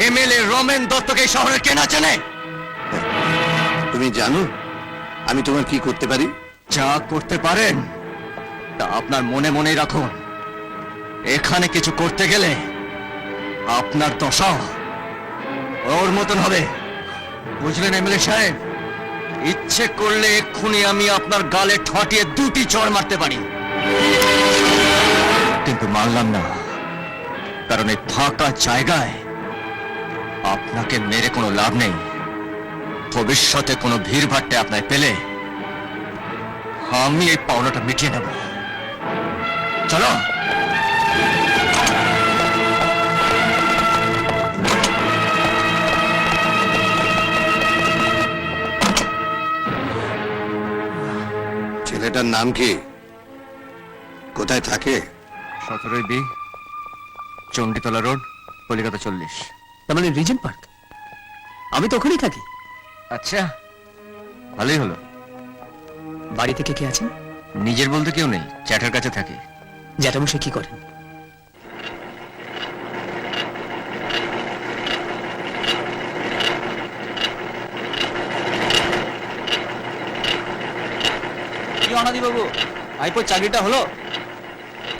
S2: এমএলএ রমেন দত্তকে এই শহরে কেনা চেনে?
S1: তুমি জানো আমি তোমার কি করতে পারি?
S2: যা করতে পারেন তা আপনার মনে মনেই রাখুন। এখানে কিছু করতে গেলে আপনার দশাও ওর মতন হবে, বুঝলেন এমএলএ সাহেব? ইচ্ছে করলে এক্ষুনি আমি আপনার গালে ঠটিয়ে 2টি চড় মারতে পারি, কিন্তু মারলাম না, কারণ এই ফাঁকা জায়গায় আপনাকে মেরে কোনো লাভ নেই। ভবিষ্যতে কোনো ভিড় ভাট্টে আপনায় পেলে আমি এই পাওনাটা মিটিয়ে নেব। চলো।
S1: ছেলেটার নাম কি? কোথায় থাকে?
S2: 17 বি। চণ্ডীতলা রোড, কলিকাতা 40।
S3: তার মানে রিজেন্ট পার্ক? আমি তো ওখানেই থাকি।
S2: আচ্ছা, ভালোই হলো।
S3: বাড়ি থেকে কে আছেন?
S2: নিজের বলতে কেউ নেই, চ্যাটার কাছে থাকে।
S3: জ্যাঠামশাই কি করেন?
S2: বাবু, ভাইপোর চাকরিটা হলো?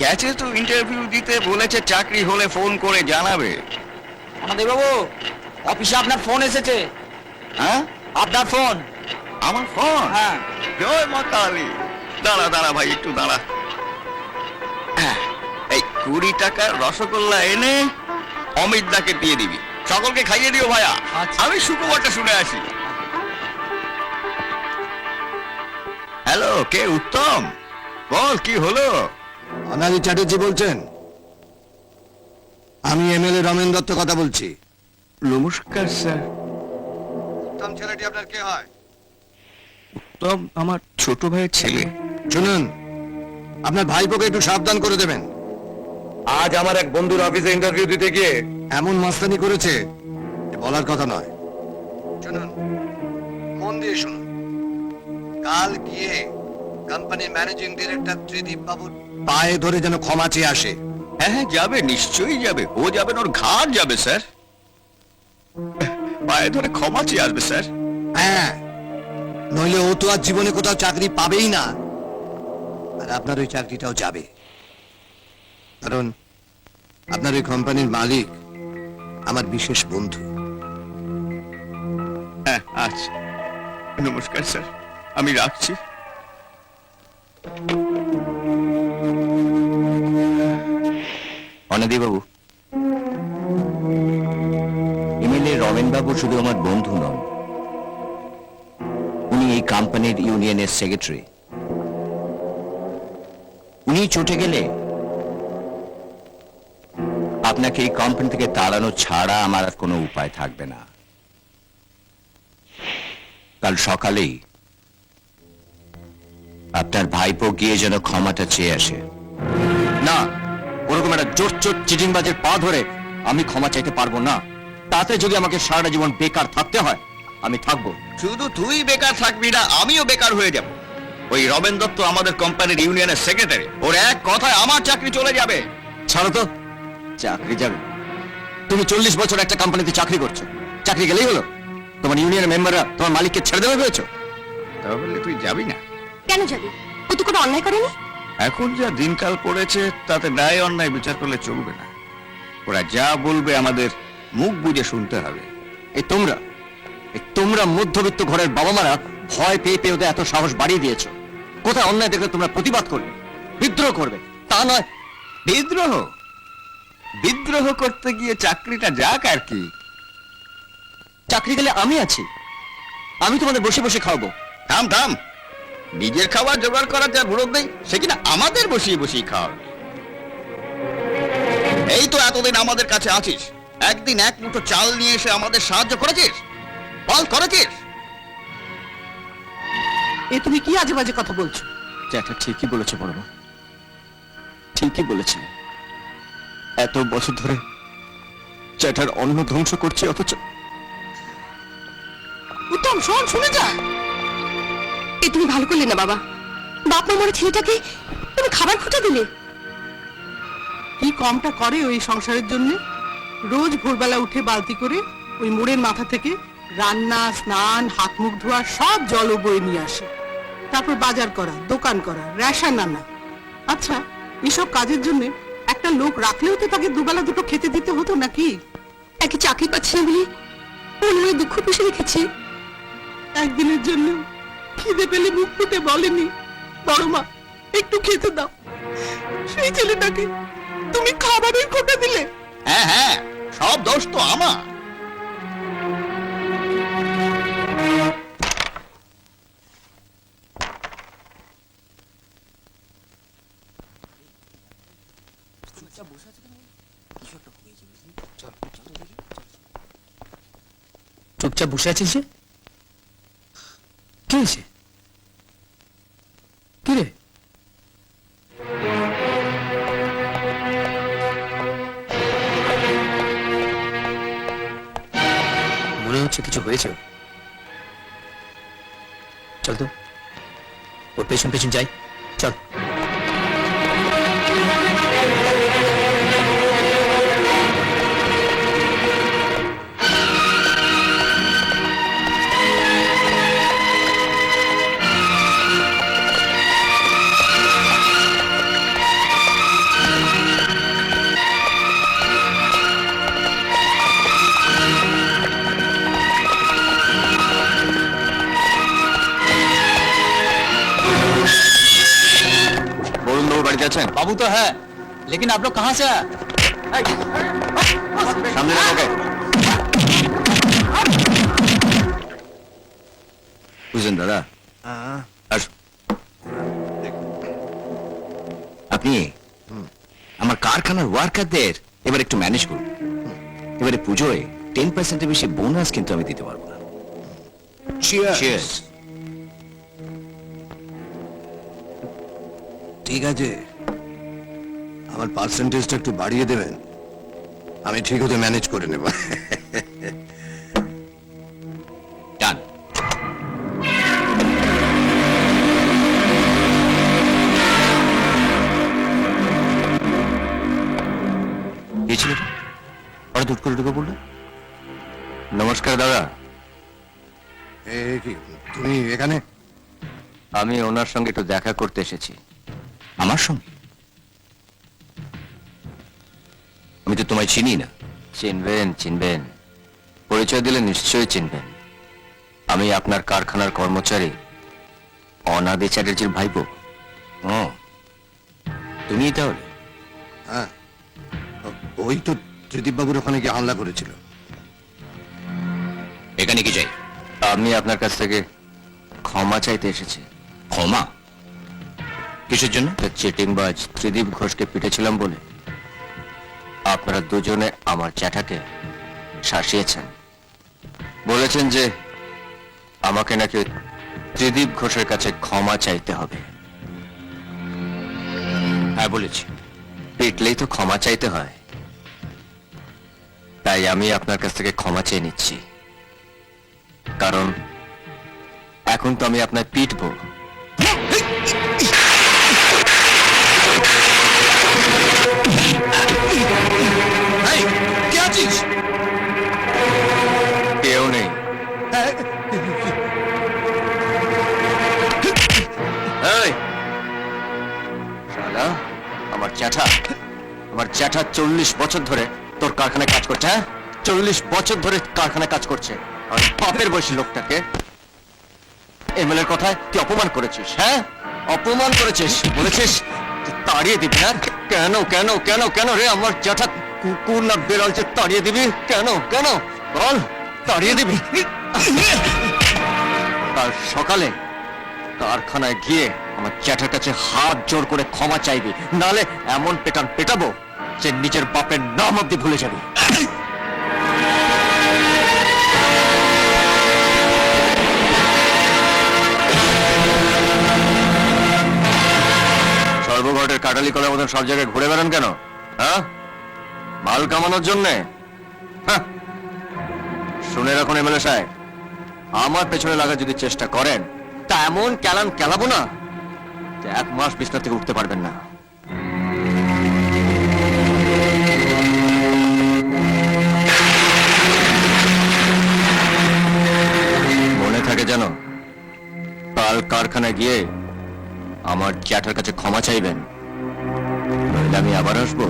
S6: গেছে তো ইন্টারভিউ দিতে, বলেছে চাকরি হলে ফোন করে জানাবে।
S2: আমাদের বাবু, অফিসে আপনার ফোন এসেছে।
S6: হ্যাঁ,
S2: আপনার ফোন।
S6: আমার ফোন?
S2: হ্যাঁ।
S6: জয় মা কালী। দাঁড়া দাঁড়া ভাই, একটু দাঁড়া। এই 20 টাকার রসগোল্লা এনে অমিত দাকে দিয়ে দিবি, সকলকে খাইয়ে দিও ভাইয়া।
S2: আচ্ছা।
S6: আমি সুখবরটা শুনে আসি। হ্যালো, কে? উত্তম, বল কি হলো?
S11: অনাদি চ্যাটার্জি বলছেন? আমি এমএলএ রমেন দত্ত কথা বলছি।
S6: নমস্কার স্যার।
S11: উত্তম ছেলেটি আপনার কে হয়?
S6: উত্তম আমার ছোট ভাইয়ের ছেলে।
S11: শুনুন, আপনার ভাইপোকে একটু সাবধান করে দেবেন। আজ আমার এক বন্ধুর অফিসে ইন্টারভিউ দিতে গিয়ে এমন মাস্তানি করেছে যে বলার কথা নয়। শুনুন, মন দিয়ে শুনুন। কাল গিয়ে কোম্পানির ম্যানেজিং ডিরেক্টর ত্রিদীপ বাবুর পায়ে ধরে যেন ক্ষমা চেয়ে আসে।
S6: হ্যাঁ হ্যাঁ, যাবে, নিশ্চয়ই যাবে। ও যাবেন, ওর ঘাট যাবে স্যার। পায়ে ধরে ক্ষমা চেয়ে আসবে স্যার।
S11: হ্যাঁ, নইলে ও তো আর জীবনে কোথাও চাকরি পাবেই না, আর আপনার ওই চাকরিটাও যাবে। কারণ আপনার ওই কোম্পানির মালিক আমার বিশেষ বন্ধু।
S6: হ্যাঁ, আচ্ছা, নমস্কার স্যার, আমি রাখছি।
S2: অনাদি বাবু, এমএলএ রমেন বাবু শুধু আমার বন্ধু নন, উনি এই কোম্পানির ইউনিয়নের সেক্রেটারি। উনি চটে গেলে আপনাকে এই কোম্পানি থেকে তাড়ানো ছাড়া আমার আর কোনো উপায় থাকবে না। কাল সকালেই আপনার ভাইপো গিয়ে যেন ক্ষমাটা চেয়ে আসে। না, ওরকম একটা জোর চোট চিটিংবাজের পা ধরে আমি ক্ষমা চাইতে পারবো না। তাতে যদি আমাকে সারাটা জীবন বেকার থাকতে হয়, আমি থাকবো।
S6: শুধু তুই বেকার থাকবি না, আমিও বেকার হয়ে যাব। ওই রমেন দত্ত আমাদের কোম্পানির ইউনিয়নের সেক্রেটারি, ওর এক কথায় আমার চাকরি চলে যাবে।
S2: ছাড়ো তো, চাকরি যাবে? তুমি 40 বছর একটা কোম্পানিতে চাকরি করছো, চাকরি গেলেই হলো? তোমার ইউনিয়নের মেম্বাররা তোমার মালিককে ছেড়ে দেবে ভেবেছো?
S6: তাহলে তুই যাবি না?
S7: কেন যাবি? ও তো কোনো অন্যায় করেনি।
S6: এখন যা দিনকাল পড়েছে তাতে ন্যায় অন্যায় বিচার করলে চলবে না। ওরা যা বলবে আমাদের মুখ বুঝে শুনতে হবে।
S2: এই তোমরা মধ্যবিত্ত ঘরের বাবা মারা ভয় পেয়ে পেয়ে ওদের এত সাহস বাড়িয়ে দিয়েছো। কোথায় অন্যায় দেখলে তোমরা প্রতিবাদ করবে, বিদ্রোহ করবে, তা নয়।
S6: বিদ্রোহ? বিদ্রোহ করতে গিয়ে চাকরিটা যাক আর কি।
S2: চাকরি গেলে আমি আছি, আমি তোমাদের বসে বসে খাওয়াবো।
S6: থাম থাম, নিজের খাবার জোগাড় করার যা গুরুত্ব নেই, সে কিনা আমাদের বসিয়ে বসিয়ে খাওয়াবে। এই তো এতদিন আমাদের কাছে আছিস, একদিন এক মুঠো চাল নিয়ে এসে আমাদের সাহায্য করেছিস? বল, করেছিস?
S9: এ তুমি কি আজে বাজে কথা বলছো?
S2: জ্যাঠা ঠিকই বলেছে বড় মা, ঠিকই বলেছে। এত বছর ধরে জ্যাঠার অন্ন ধ্বংস করছে, অথচ
S9: উত্তম, শোন, শুনে যা।
S7: এ তুমি ভালো করলে না বাবা। বাপ মা মরে ছেলেটাকে তুমি খাবার খুঁটে দিলে।
S9: কি কমটা করে ওই সংসারের জন্য? রোজ ভোরবেলা উঠে বালতি করে ওই মোড়ের মাথা থেকে রান্না, স্নান, হাত মুখ ধোয়া সব জল ও বয়ে নিয়ে আসে। তারপর বাজার করা, দোকান করা, রেশন আনা। আচ্ছা, এসব কাজের জন্য একটা লোক রাখলেও তো তাকে দুবেলা দুটো খেতে দিতে হতো নাকি?
S7: একে চাকরি পাচ্ছে না বলে মনে মনে দুঃখ পুষে রেখেছে।
S9: একদিনের জন্য খিদে পেলে মুখ ফুটে বলেনি, বড় মা একটু খেতে দাও। সেই ছেলেটাকে তুমি খাবারের খোটা দিলে।
S6: হ্যাঁ হ্যাঁ, সব দোষ তো আমার।
S3: চুপচাপ বসে আছিস যে? কি হয়েছে? কি রে? কিছু হয়েছে ওর? চল তো, ওর পেছন পেছন যাই, চল।
S2: বরুণ বাবু বাড়িতে আছেন?
S3: बाबू तो है, लेकिन आप लोग कहाँ से आए?
S2: সামনে রাখো ওকে। বুঝলেন দাদা, আসুন। আপনি আমার কারখানার ওয়ার্কারদের এবার একটু ম্যানেজ করুন। এবারে পুজোয় 10% বেশি বোনাস কিন্তু আমি দিতে পারবো না। Cheers.
S11: ঠিক আছে, আমার পার্সেন্টেজটা একটু বাড়িয়ে দেবেন, আমি ঠিক হতে ম্যানেজ করে নেব।
S2: Done. এই ছেলেটা হঠাৎ দুট করে ঢুকে পড়লো। নমস্কার দাদা।
S11: এ কি তুমি এখানে?
S2: আমি ওনার সঙ্গে একটু দেখা করতে এসেছি। আমার সঙ্গে? আমি তো তোমায় চিনি না। চিনবেন, চিনবেন, পরিচয় দিলে নিশ্চয়ই চিনবেন। আমি আপনার কারখানার কর্মচারী অনাদি চ্যাটার্জির ভাইপো। ও, তুমি তাহলে?
S11: হ্যাঁ, ওই তো ত্রিদীপ বাবুর ওখানে গিয়ে হামলা করেছিল।
S2: এখানে কি চাই? আমি আপনার কাছ থেকে ক্ষমা চাইতে এসেছি। ক্ষমা? কিসের জন্য? চিটিংবাজ ত্রিদীপ ঘোষকে পিটেছিলাম বলে আপনারা দুজনে আমার চ্যাটাকে শাসিয়েছেন। বলেছেন যে আমাকে নাকি ত্রিদীপ ঘোষের কাছে ক্ষমা চাইতে হবে। হ্যাঁ বলেছি। পিটলেই তো ক্ষমা চাইতে হয়, তাই আমি আপনার কাছ থেকে ক্ষমা চেয়ে নিচ্ছি। কারণ এখন তো আমি আপনার পিটবো।
S11: কে আছিস?
S2: কেউ নেই। এই শালা, আমার জ্যাঠা 40 বছর ধরে তোর কারখানায় কাজ করছে। হ্যাঁ, 40 বছর ধরে কারখানায় কাজ করছে। আর বাপের বয়সী লোকটাকে এমএলএর কথায় তুই অপমান করেছিস। হ্যাঁ, অপমান করেছিস। বলেছিস তুই তাড়িয়ে দিবি। না কেন কেন কেন কেন রে? আমার জ্যাঠা কুকুর না বেড়াল যে তাড়িয়ে দিবি? কেন কেন বল, তাড়িয়ে দিবি? কাল সকালে কারখানায় গিয়ে আমার জ্যাঠার কাছে হাত জোর করে ক্ষমা চাইবি, নালে এমন পেটান পেটাবো যে নিজের বাপের নাম অব্দি ভুলে যাবি। সর্বঘটের কাটালি করার মতন সব জায়গায় ঘুরে বেড়ান কেন? হ্যাঁ, মাল কামানোর জন্যে? হ্যাঁ, শুনে রাখুন এমএলএ সাহেব, আমার পেছনে লাগার যদি চেষ্টা করেন তা এমন ক্যালান ক্যালাবো না যে 1 মাস বিছনা থেকে উঠতে পারবেন না। মনে থাকে যেন, কাল কারখানায় গিয়ে আমার জ্যাঠার কাছে ক্ষমা চাইবেন, নইলে আমি আবার আসবো।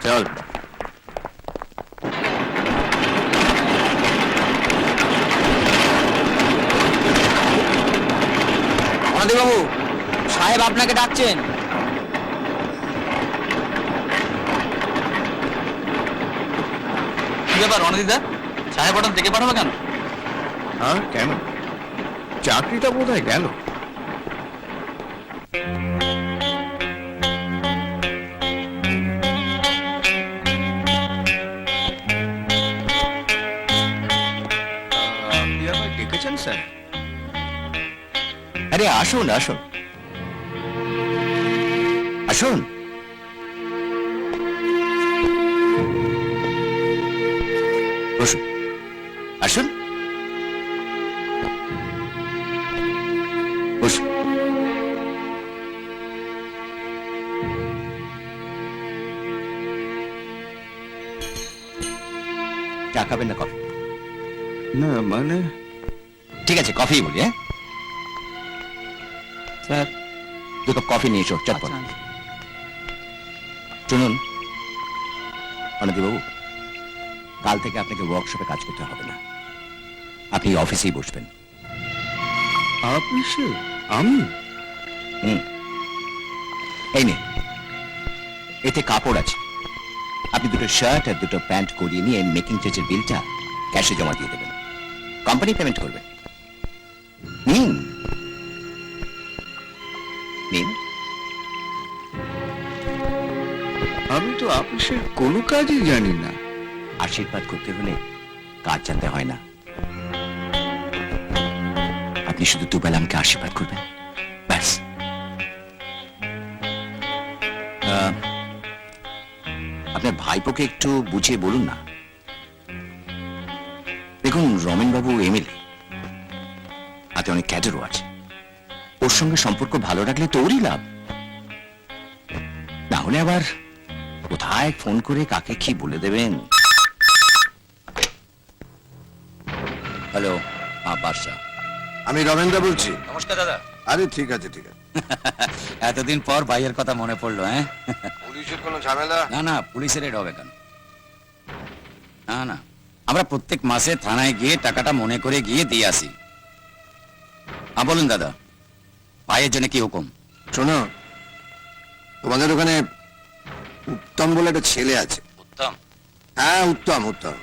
S2: চল।
S3: বাবু সাহেব আপনাকে ডাকছেন। কি ব্যাপার রণদিদা, সাহেব হঠাৎ ডেকে পাঠাবো কেন?
S6: হ্যাঁ, কেন? চাকরিটা বোধহয় গেল। ডেকেছেন স্যার?
S2: আরে আসুন আসুন আসুন। আসুন বসুন। চা খাবেন না কফি?
S6: না মানে
S2: ঠিক আছে কফি বলি। হ্যাঁ স্যার, দু কাপ কফি নিয়ে এসো চটপট। শুনুন বাবু, কাল থেকে আপনাকে ওয়ার্কশপে কাজ করতে হবে না, আপনি অফিসেই বসবেন।
S6: অফিসে আমি?
S2: এই নে, এতে কাপড় আছে, আপনি দুটো শার্ট আর দুটো প্যান্ট করিয়ে নিয়ে মেকিং চার্জের বিলটা ক্যাশে জমা দিয়ে দেবেন, কোম্পানি পেমেন্ট করবে। নিন নিন।
S6: আমি তো অফিসের কোনো কাজই জানি না।
S2: আশীর্বাদ করতে হলে কাজ জানতে হয় না, আপনি শুধু দুবেলা আমাকে আশীর্বাদ করবেন, ব্যাস। আপনার ভাইপোকে একটু বুঝিয়ে বলুন না। দেখুন রমেন বাবু এমএলএ, হাতে অনেক ক্যাডারও আছে, ওর সঙ্গে সম্পর্ক ভালো রাখলে তো ওরই লাভ, না হলে আবার কোথায় ফোন করে কাকে কি বলে দেবেন। হ্যালো, বাদশা।
S11: আমি রমেনদা বলছি।
S2: নমস্কার দাদা।
S11: আরে ঠিক আছে ঠিক আছে।
S2: এতদিন পর ভাইয়ের কথা মনে পড়লো। হ্যাঁ,
S11: পুলিশের কোনো ঝামেলা?
S2: না না, পুলিশের এটা হবে কেন? না না, আমরা প্রত্যেক মাসে থানায় গিয়ে টাকাটা মনে করে গিয়ে দিয়ে আসি। হ্যাঁ বলুন দাদা, ভাইয়ের জন্য কি হুকুম?
S11: শোনো, তোমাদের ওখানে উত্তম বলে একটা ছেলে আছে।
S2: উত্তম?
S11: হ্যাঁ উত্তম উত্তম।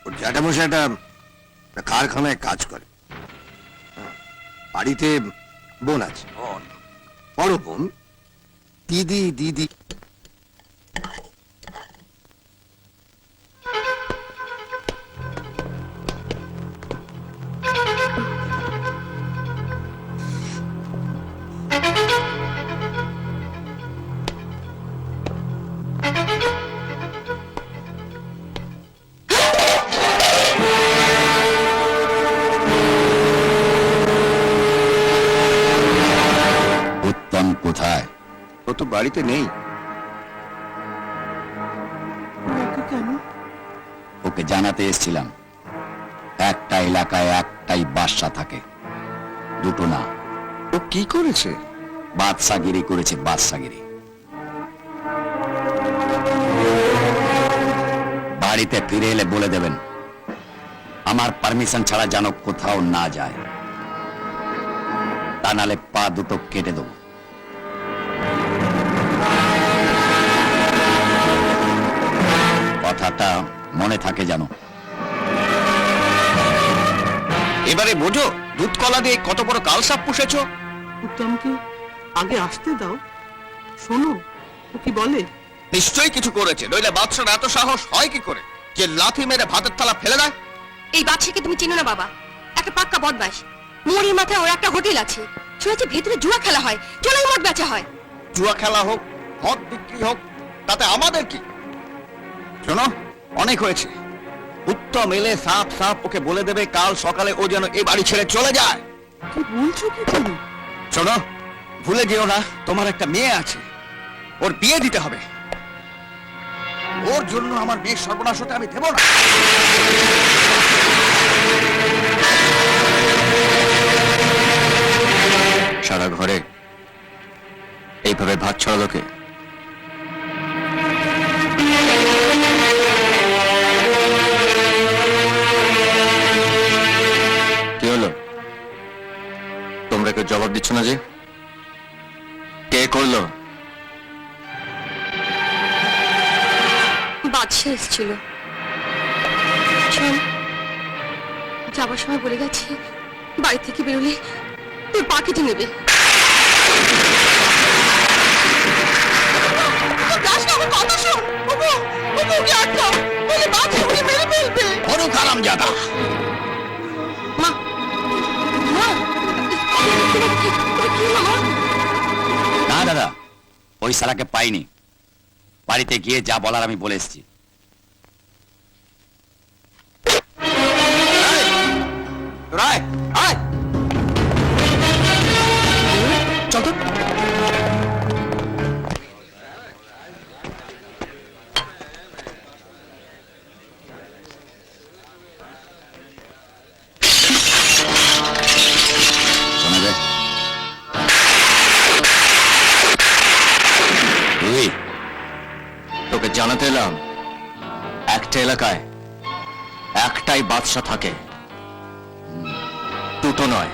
S11: ওর জ্যাঠামশাই একটা কারখানায় কাজ করে। বাড়িতে বোন আছে, বড় বোন, দিদি দিদি।
S2: উত্তম কোথায়?
S11: ও তো বাড়িতে নেই।
S9: কেন?
S2: ওকে জানাতে এসেছিলাম, একটা এলাকায় একটাই বাদশা থাকে, দুটো না।
S11: ও কি করেছে?
S2: বাদশাগিরি করেছে, বাদশাগিরি। বাড়িতে ফিরে এলে বলে দেবেন আমার পারমিশন ছাড়া যেন কোথাও না যায়, তা নালে পা দুটো কেটে দেবো। কথাটা মনে থাকে যেন। এবারে বোঝো দুধ কলা দিয়ে কত বড় কালসাপ পুষেছো।
S9: উত্তমকে আগে আসতে দাও, শোনো ও কি বলে।
S2: নিশ্চয়ই কিছু করেছে, নইলে বাদশার এত সাহস হয় কি করে যে লাথি মেরে ভাতের থালা ফেলে দেয়?
S7: এই বাদশাকে তুমি চেনো না বাবা, একটা পাক্কা বদমাশ। মোড়ের মাথায় ওর একটা হোটেল আছে, শুনেছি ভেতরে জুয়া খেলা হয়, চলাই মদ বেচা হয়।
S2: জুয়া খেলা হোক, মদ বিক্রি হোক, তাতে আমাদের কি? শোনো, অনেক হয়েছে। উত্তম এলে সাপ সাপ ওকে বলে দেবে কাল সকালে ও যেন এই বাড়ি ছেড়ে চলে যায়।
S9: কি বলছো কি তুমি?
S2: শোনো, ভুলে যেও না তোমার একটা মেয়ে আছে, ওর বিয়ে দিতে হবে। ওর জন্য আমার মেয়ের সর্বনাশ হতে আমি দেব না। সারা ঘরে এইভাবে ভাত ছড়ালো কে? কি হলো, তোমরা কেউ জবাব দিচ্ছ না যে? কে করলো?
S7: বাদশা এসেছিল, শোন, যাবার সময় বলে গেছে বাড়ি থেকে বেরোলে তোর পা কেটে নেবে।
S2: বড় কারামজাদা।
S7: মা, মা,
S2: না দাদা, ওই সালাকে পাইনি, বাড়িতে গিয়ে যা বলার আমি বলে এসেছি।
S1: রায় আয়
S3: চল তো।
S2: শোনা যায় তুই তোকে জানাতে এলাম একটা এলাকায় একটাই বাদশা থাকে, দুটো নয়।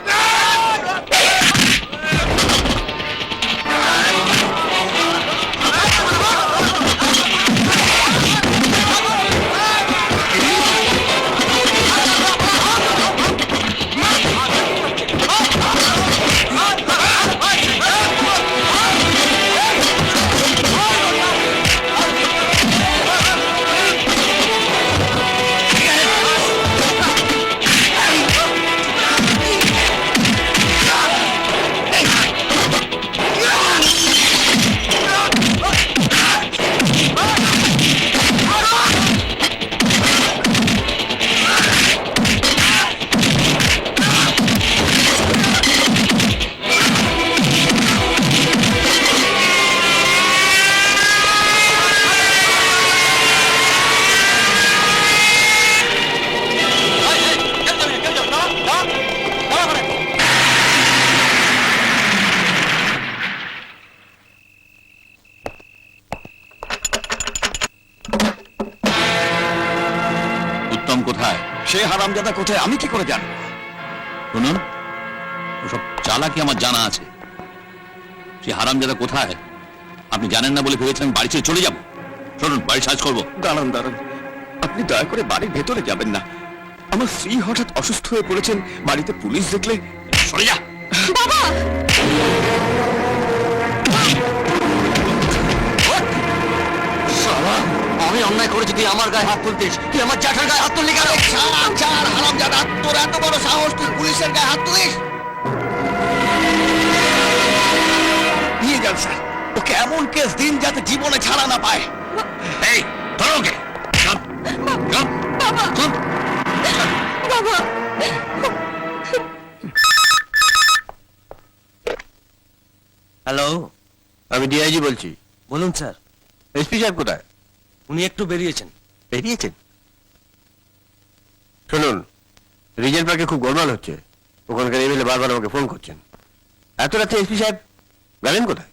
S2: উত্তম কোথায়?
S1: সে হারামজাদা কোথায় আমি কি করে জানবো?
S2: শুনুন, ওসব চালাকি আমার জানা আছে। সে হারামজাদা কোথায় আপনি জানেন না বলে ভেবেছেন বাড়ি ছেড়ে চলে যাব? শুনুন, বাড়ি সার্চ করবো।
S3: দাঁড়ান দাঁড়ান, আপনি দয়া করে বাড়ির ভেতরে যাবেন না। আমার স্ত্রী হঠাৎ অসুস্থ হয়ে পড়েছেন, বাড়িতে পুলিশ দেখলে।
S2: সরে যা।
S1: শালা, আমি অন্যায় করেছি, তুই আমার গায়ে হাত তুলতিস? তুই আমার জ্যাঠার গায়ে হাত তুললি কেন? ছাড় হারামজাদা, তোর এত বড় সাহস, তুই পুলিশের গায়ে হাত তুলিস? নিয়ে যান স্যার, ওকে এমন কেস দিন যাতে জীবনে ছাড়া না পায়।
S2: এই ধরো ওকে। চল, চল, চল।
S8: হ্যালো,
S11: আমি ডিআইজি বলছি।
S8: বলুন স্যার।
S11: এসপি সাহেব কোথায়?
S8: উনি একটু বেরিয়েছেন।
S11: বেরিয়েছেন? শুনুন, রিজেন্ট পার্কে খুব গোলমাল হচ্ছে। ওখানকার এমএলএ বারবার আমাকে ফোন করছেন। এত রাতে এসপি সাহেব গেলেন কোথায়?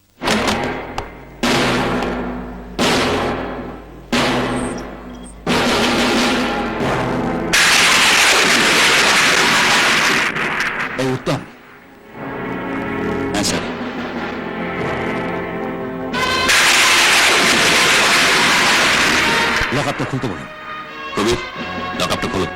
S1: এই উত্তম,
S2: হ্যাঁ স্যার।
S1: লকআপটা খুলতে বলুন।
S2: কবির, লকআপটা খুলুন।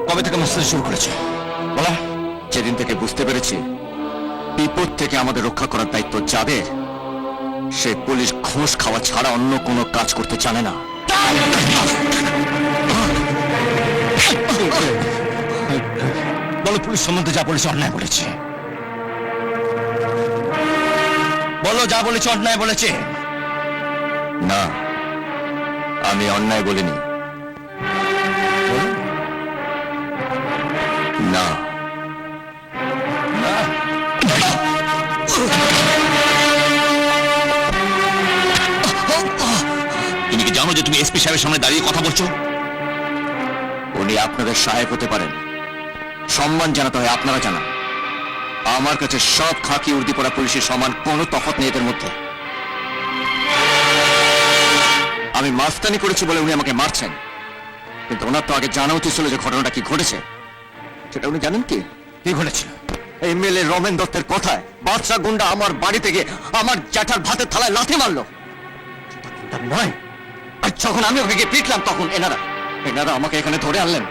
S1: কবে থেকে মাস্টার শুরু করেছে বলা?
S2: যেদিন থেকে বুঝতে পেরেছি বিপদ থেকে আমাদের রক্ষা করার দায়িত্ব যাদের, সে পুলিশ ঘুষ খাওয়া ছাড়া অন্য কোনো কাজ করতে জানে না।
S1: বলো, পুলিশ সম্বন্ধে যা বলেছে অন্যায় বলেছে? বলো, যা বলেছে অন্যায় বলেছে?
S2: না, আমি অন্যায় বলিনি। না, তুমি কি জানো যে তুমি এসপি সাহেবের সামনে দাঁড়িয়ে কথা বলছো? উনি আপনাদের সহায়ক হতে পারেন, সম্মান জানাতে হয় আপনারা জানান। আমার কাছে সব খাকি উর্দি পড়া পুলিশের সমান কোনো তফাৎ নেই এদের মধ্যে। আমি মাস্তানি করেছি বলে উনি আমাকে মারছেন, কিন্তু ওনার তো আগে জানা উচিত ছিল যে ঘটনাটা কি ঘটেছে। সেটা উনি জানেন কি?
S1: কি ঘটেছিল?
S2: এমএলএ রমেন দত্তের কথায় বাদশা গুন্ডা আমার বাড়িতে গিয়ে আমার জ্যাঠার ভাতের থালায় লাথি মারলো। তা নয়, আর যখন আমি ওকে গিয়ে পিটলাম তখন এনারা এনারা আমাকে এখানে ধরে আনলেন।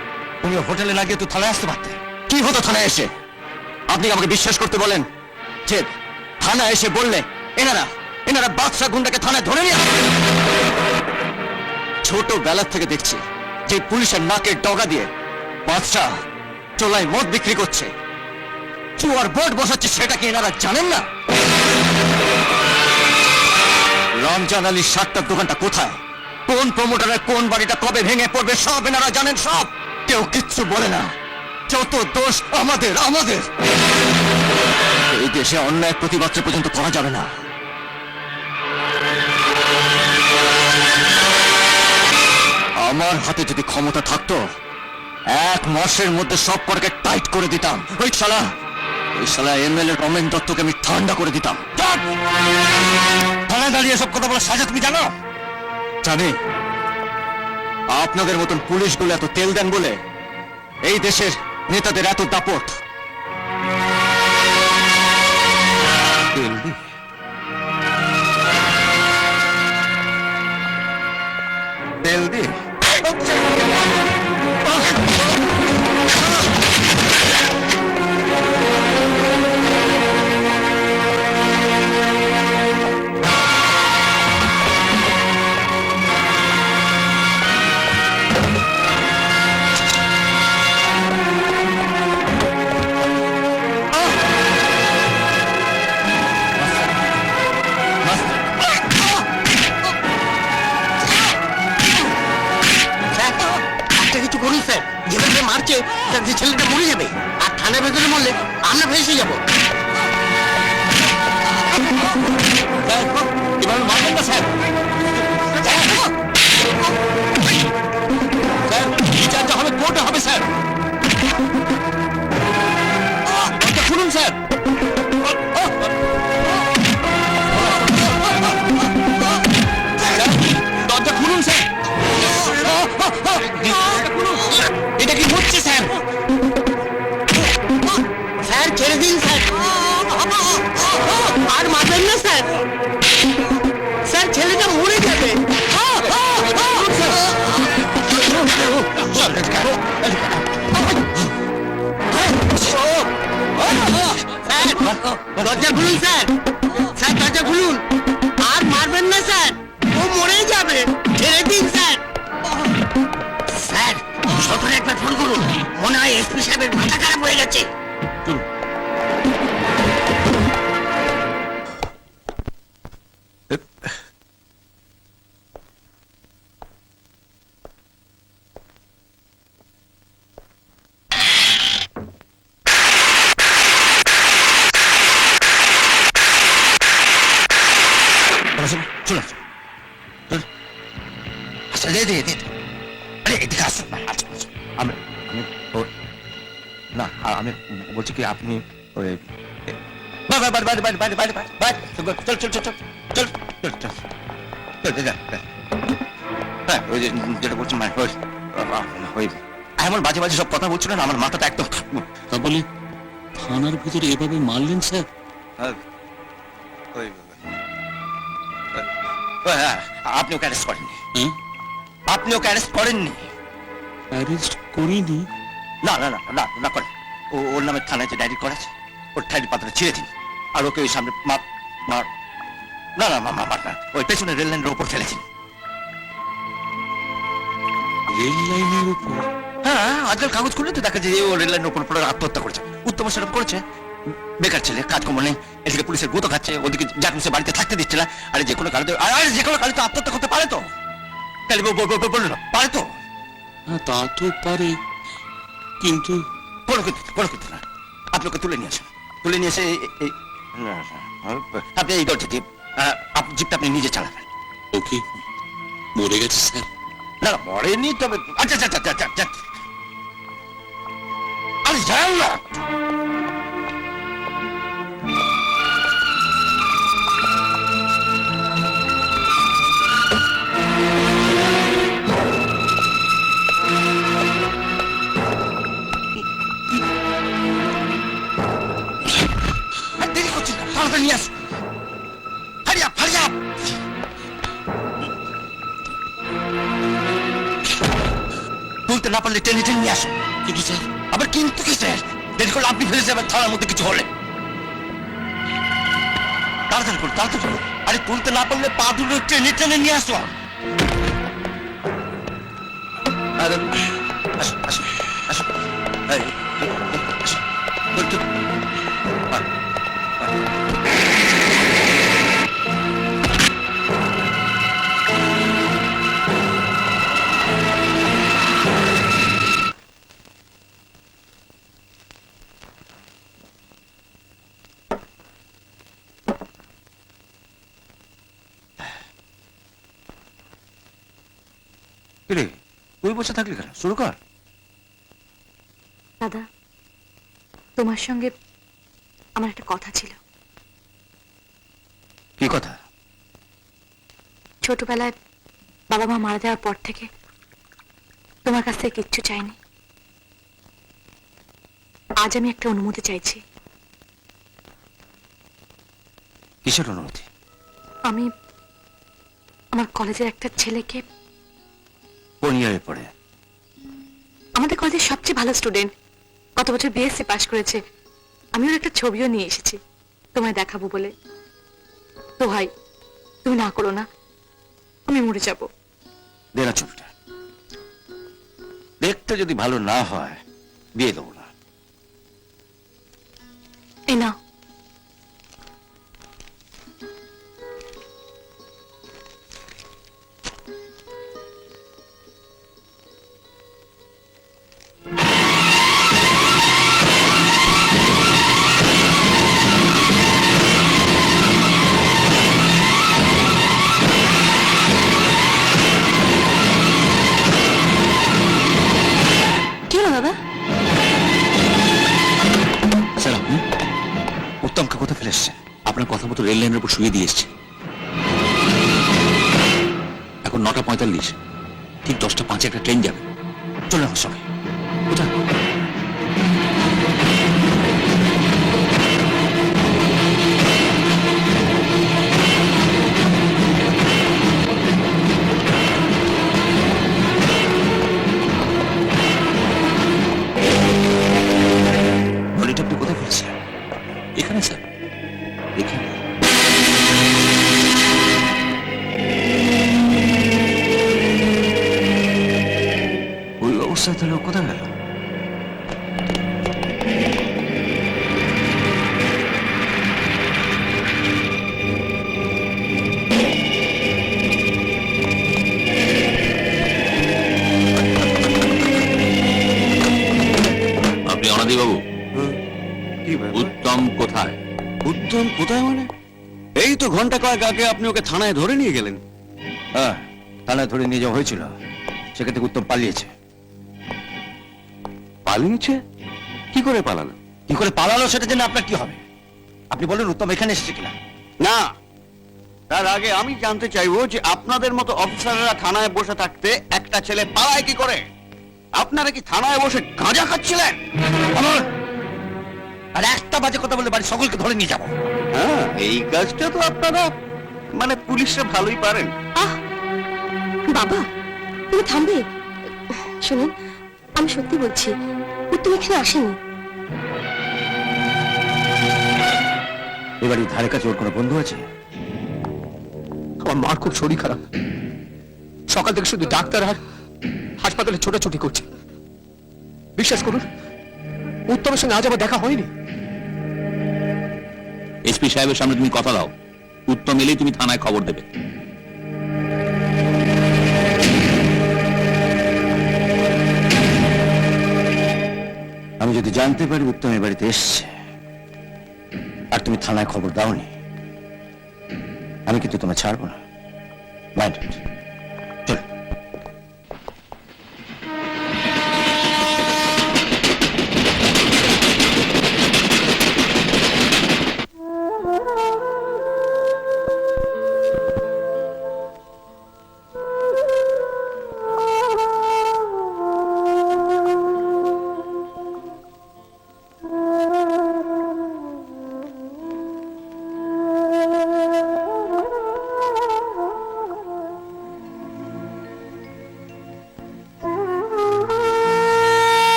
S1: তুমি হোটেলে না গিয়ে তো থানায় আসতে পারতে।
S2: কি হতো থানায় এসে? আপনি কি আমাকে বিশ্বাস করতে বলেন যে থানায় এসে বললে এনারা এনারা বাদশা গুন্ডাকে থানায় ধরে নিয়ে আসবে? ছোটবেলা থেকে দেখছি যে পুলিশের নাকের ডগা দিয়ে বাদশা চোলায় মদ বিক্রি করছে, চুয়ার বোর্ড বসাচ্ছে, সেটা কি এনারা জানেন না? রমজান আলীর সাতটার দোকানটা কোথায়, কোন প্রমোটারের কোন বাড়িটা কবে ভেঙে পড়বে, সব এনারা জানেন। সব, কেউ কিচ্ছু বলে না। যত দোষ আমাদের আমাদের এই দেশে অন্যায় প্রতিবাদ পর্যন্ত করা যাবে না। আমার হাতে যদি ক্ষমতা থাকতো, 1 মাসের মধ্যে সব কটাকে টাইট করে দিতাম। ওই শালা এমএলএ রমেন দত্তকে আমি ঠান্ডা করে দিতাম।
S1: থানায় দাঁড়িয়ে সব কথা বলার সাজা তুমি জানো?
S2: জানি। আপনাদের মতন পুলিশগুলো এত তেল দেন বলে এই দেশের নেতাদের এত দাপট।
S1: তেল দি
S4: একটা কিছু করুন স্যার, যেভাবে মারছে যে ছেলেটা মরে যাবে, আর থানার ভেতরে মরলে আমরা ভেসে যাবো।
S2: এভাবে মারবেন না স্যার। বিচারটা হবে কোর্টে হবে স্যার। দরজা খুলুন স্যার। দরজা খুলুন স্যার। এটা কি হচ্ছে স্যার?
S4: স্যার ছেড়ে দিন স্যার, আর মারবেন না স্যার। স্যার ছেলেটা মরে যাবে। দরজা খুলুন স্যার, স্যার দরজা খুলুন, আর মারবেন না স্যার, ও মরে যাবে, ছেড়ে দিন স্যার। স্যার সকালে একবার ফোন করুন, মনে হয় এসপি সাহেবের মাথা খারাপ হয়ে গেছে।
S1: চলো আচ্ছা দে দে দে আরে এদিকে আসুন না। আচ্ছা আচ্ছা আমি আমি না আমি বলছি কি আপনি ওই চল চল চল চল চল চল চল হ্যাঁ ওই যে যেটা বলছেন মানে ওই এমন বাজে বাজে সব কথা বলছিল না, আমার মাথাটা একদম।
S2: তা বলে থানার ভিতরে এভাবে মারলেন স্যার?
S1: ওই হ্যাঁ, আপনি ওকে অ্যারেস্ট করেননি? আপনি ওকে অ্যারেস্ট করেননি?
S2: অ্যারেস্ট করিনি।
S1: না না না না না করেন। ওর নামে থানায় যে ডায়েরি করেছে, ওর ডায়েরি পাতাটা ছিঁড়ে দিন, আর ওকে ওই সামনে মার না না মার না, ওই পেছনে রেল লাইনের ওপর ফেলে দিন।
S2: রেল লাইনের উপর?
S1: হ্যাঁ, আজকাল কাগজ খুললে তো দেখা যায় ও রেল লাইনের উপর পড়ে আত্মহত্যা করেছে। উত্তম সেরকম করেছে, বেকার ছেলে, কাজকর্ম নেই, এদিকে পুলিশের গুঁতো খাচ্ছে, ওদিকে জাকুসে বাড়িতে থাকতে দিচ্ছে না। আরে যে কোনো কালে তো আত্মহত্যা করতে পারে তো, তাহলে বললো না পারে তো।
S2: তা তো পারে, কিন্তু
S1: কোনো কিন্তু না। আপনি ওকে তুলে নিয়ে আসুন, তুলে নিয়ে এসে আপনি এই দরজা দিয়ে জিপটা আপনি নিজে চালাবেন।
S2: ওকে মরে গেছে স্যার?
S1: না না মরেনি, তবে আচ্ছা আচ্ছা আচ্ছা আচ্ছা আরে যান না। দেরি করছেন না, তাড়াতাড়ি নিয়ে আসুন। Hurry up hurry up. তুলতে না পারলে টেনে টেনে নিয়ে আসো। কিন্তু স্যার, আবার কিন্তু কি স্যার? দেরি করলে আপনি ফেলে যাবেন থানার মধ্যে কিছু হলে। তাড়াতাড়ি করুন, তাড়াতাড়ি করুন। আরে তুলতে না পারলে পা দুটো টেনে টেনে নিয়ে আসো। আরে আসো আসো আসো, এই, আসো। একটু, কিরে তুই বসে থাকলি কেন? শুরু কর।
S5: দাদা, তোমার সঙ্গে আমার একটা কথা ছিল।
S1: কি কথা?
S5: ছোটবেলায় বাবা মা মারা যাওয়ার পর থেকে তোমার কাছ থেকে কিচ্ছু চাইনি। আজ আমি একটা অনুমতি চাইছি।
S1: কিসের অনুমতি?
S5: আমি আমার কলেজের একটা ছেলেকে,
S1: কোন ইয়ারে পড়ে?
S5: আমাদের কলেজের সবচেয়ে ভালো স্টুডেন্ট, গত বছর বিএসসি পাশ করেছে। আমি ওর একটা ছবিও নিয়ে এসেছি তোমায় দেখাবো বলে। তো ভাই, তুমি না করো না, আমি মরে যাব।
S1: দে না ছবিটা। দেখতে যদি ভালো না হয় বিয়ে দেবো না।
S5: এই না, কি হলো দাদা?
S2: স্যার আপনি
S1: উত্তমকে কোথায় ফেলে এসছে?
S2: আপনার কথা মতো রেল লাইনের উপর শুয়ে দিয়ে এসছে। এখন 9:45, ঠিক 10:05 একটা ট্রেন যাবে।
S1: চলে আমার সঙ্গে।
S2: কোথায়?
S1: বলিটা আপনি কোথায় ফেলেছে?
S2: এখানে স্যার, এখানে।
S1: ওই অবস্থায় তাহলে ও কোথায় গেল?
S2: আপনি অনাদি বাবু?
S6: কি ব্যাপার?
S2: উত্তম কোথায়?
S6: উত্তম কোথায় মানে? এই তো ঘন্টা কয়েক আগে আপনি ওকে থানায় ধরে নিয়ে গেলেন।
S1: হ্যাঁ, থানায় ধরে নিয়ে যাওয়া হয়েছিল। সেখান থেকে উত্তম পালিয়েছে।
S6: পালিয়েছে? কি করে পালালো?
S1: কি করে পালালো সেটা জেনে আপনার কি হবে? আপনি বলেন উত্তম এখানে এসেছে কিনা।
S6: না, তার আগে আমি জানতে চাইবো যে আপনাদের মতো অফিসাররা থানায় বসে থাকতে একটা ছেলে পালায় কি করে? আপনারা কি থানায় বসে গাঁজা খাচ্ছিলেন?
S1: আমার আর একটা বাজে কথা বলে বাড়ি সকলকে ধরে নিয়ে যাবো।
S6: হ্যাঁ, এই কাজটা তো আপনারা মানে পুলিশরা ভালোই পারেন।
S7: আহ বাবা, তুমি থামবে? শুনুন, আমি সত্যি বলছি, উত্তম এখানে আসেনি।
S1: এবারে ধারে কাছে ওর কোনো বন্ধু আছে?
S3: আমার মার খুব শরীর খারাপ। সকাল থেকে শুধু ডাক্তার আর হাসপাতালে ছোটাছুটি করছে। বিশ্বাস করুন, উত্তমের সঙ্গে আজ আমার দেখা হয়নি।
S2: এসপি সাহেবের সামনে তুমি কথা দাও, উত্তম এলেই তুমি থানায় খবর দেবে।
S1: আমি যদি জানতে পারি উত্তম এ বাড়িতে এসছে আর তুমি থানায় খবর দাওনি, আমি কিন্তু তোমায় ছাড়বো না। মাইন্ডেড? চলো।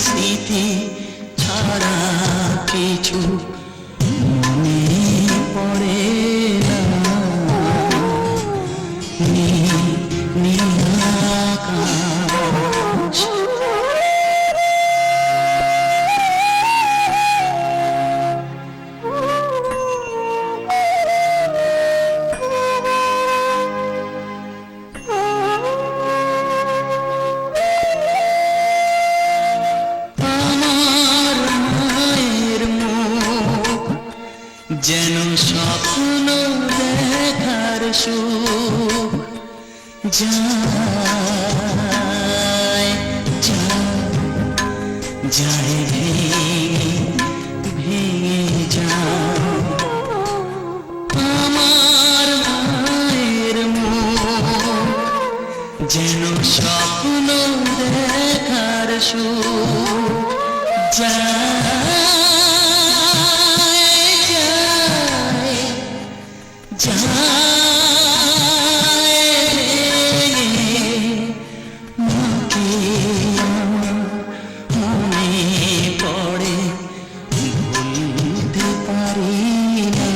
S10: স্মৃতি ছাড়া কিছু মনে পড়ে না নীল আকাশ আমার মায়ের মুখ যেন স্বপ্ন দেখার সুখ যায় যায় ভেঙে যায় আমার মায়ের মুখ যেন স্বপ্ন দেখার সুখ যায় মাকে মনে পড়ে ভুলতে পারি না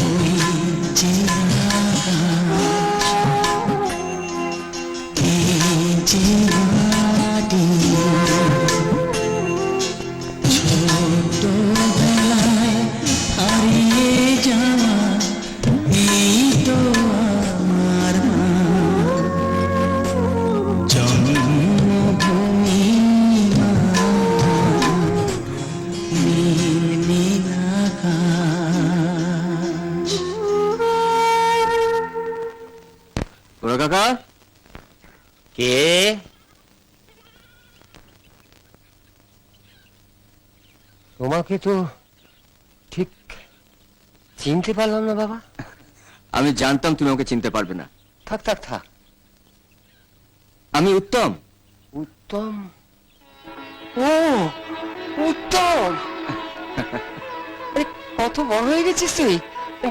S10: ওই যে আকাশ এই যে মাটি ছোটবেলায় হারিয়ে যাওয়া এই তো আমার মা জন্মভূমি মা নীল নীল আকাশ
S2: বড় কাকা
S8: কে তোমাকে তো ঠিক চিনতে পারলাম না বাবা।
S2: আমি জানতাম তুমি আমাকে চিনতে পারবে না।
S8: থাক থাক থাক।
S2: আমি উত্তম।
S8: উত্তম? ও উত্তম, আরে কত বড় হয়ে গেছিস তুই।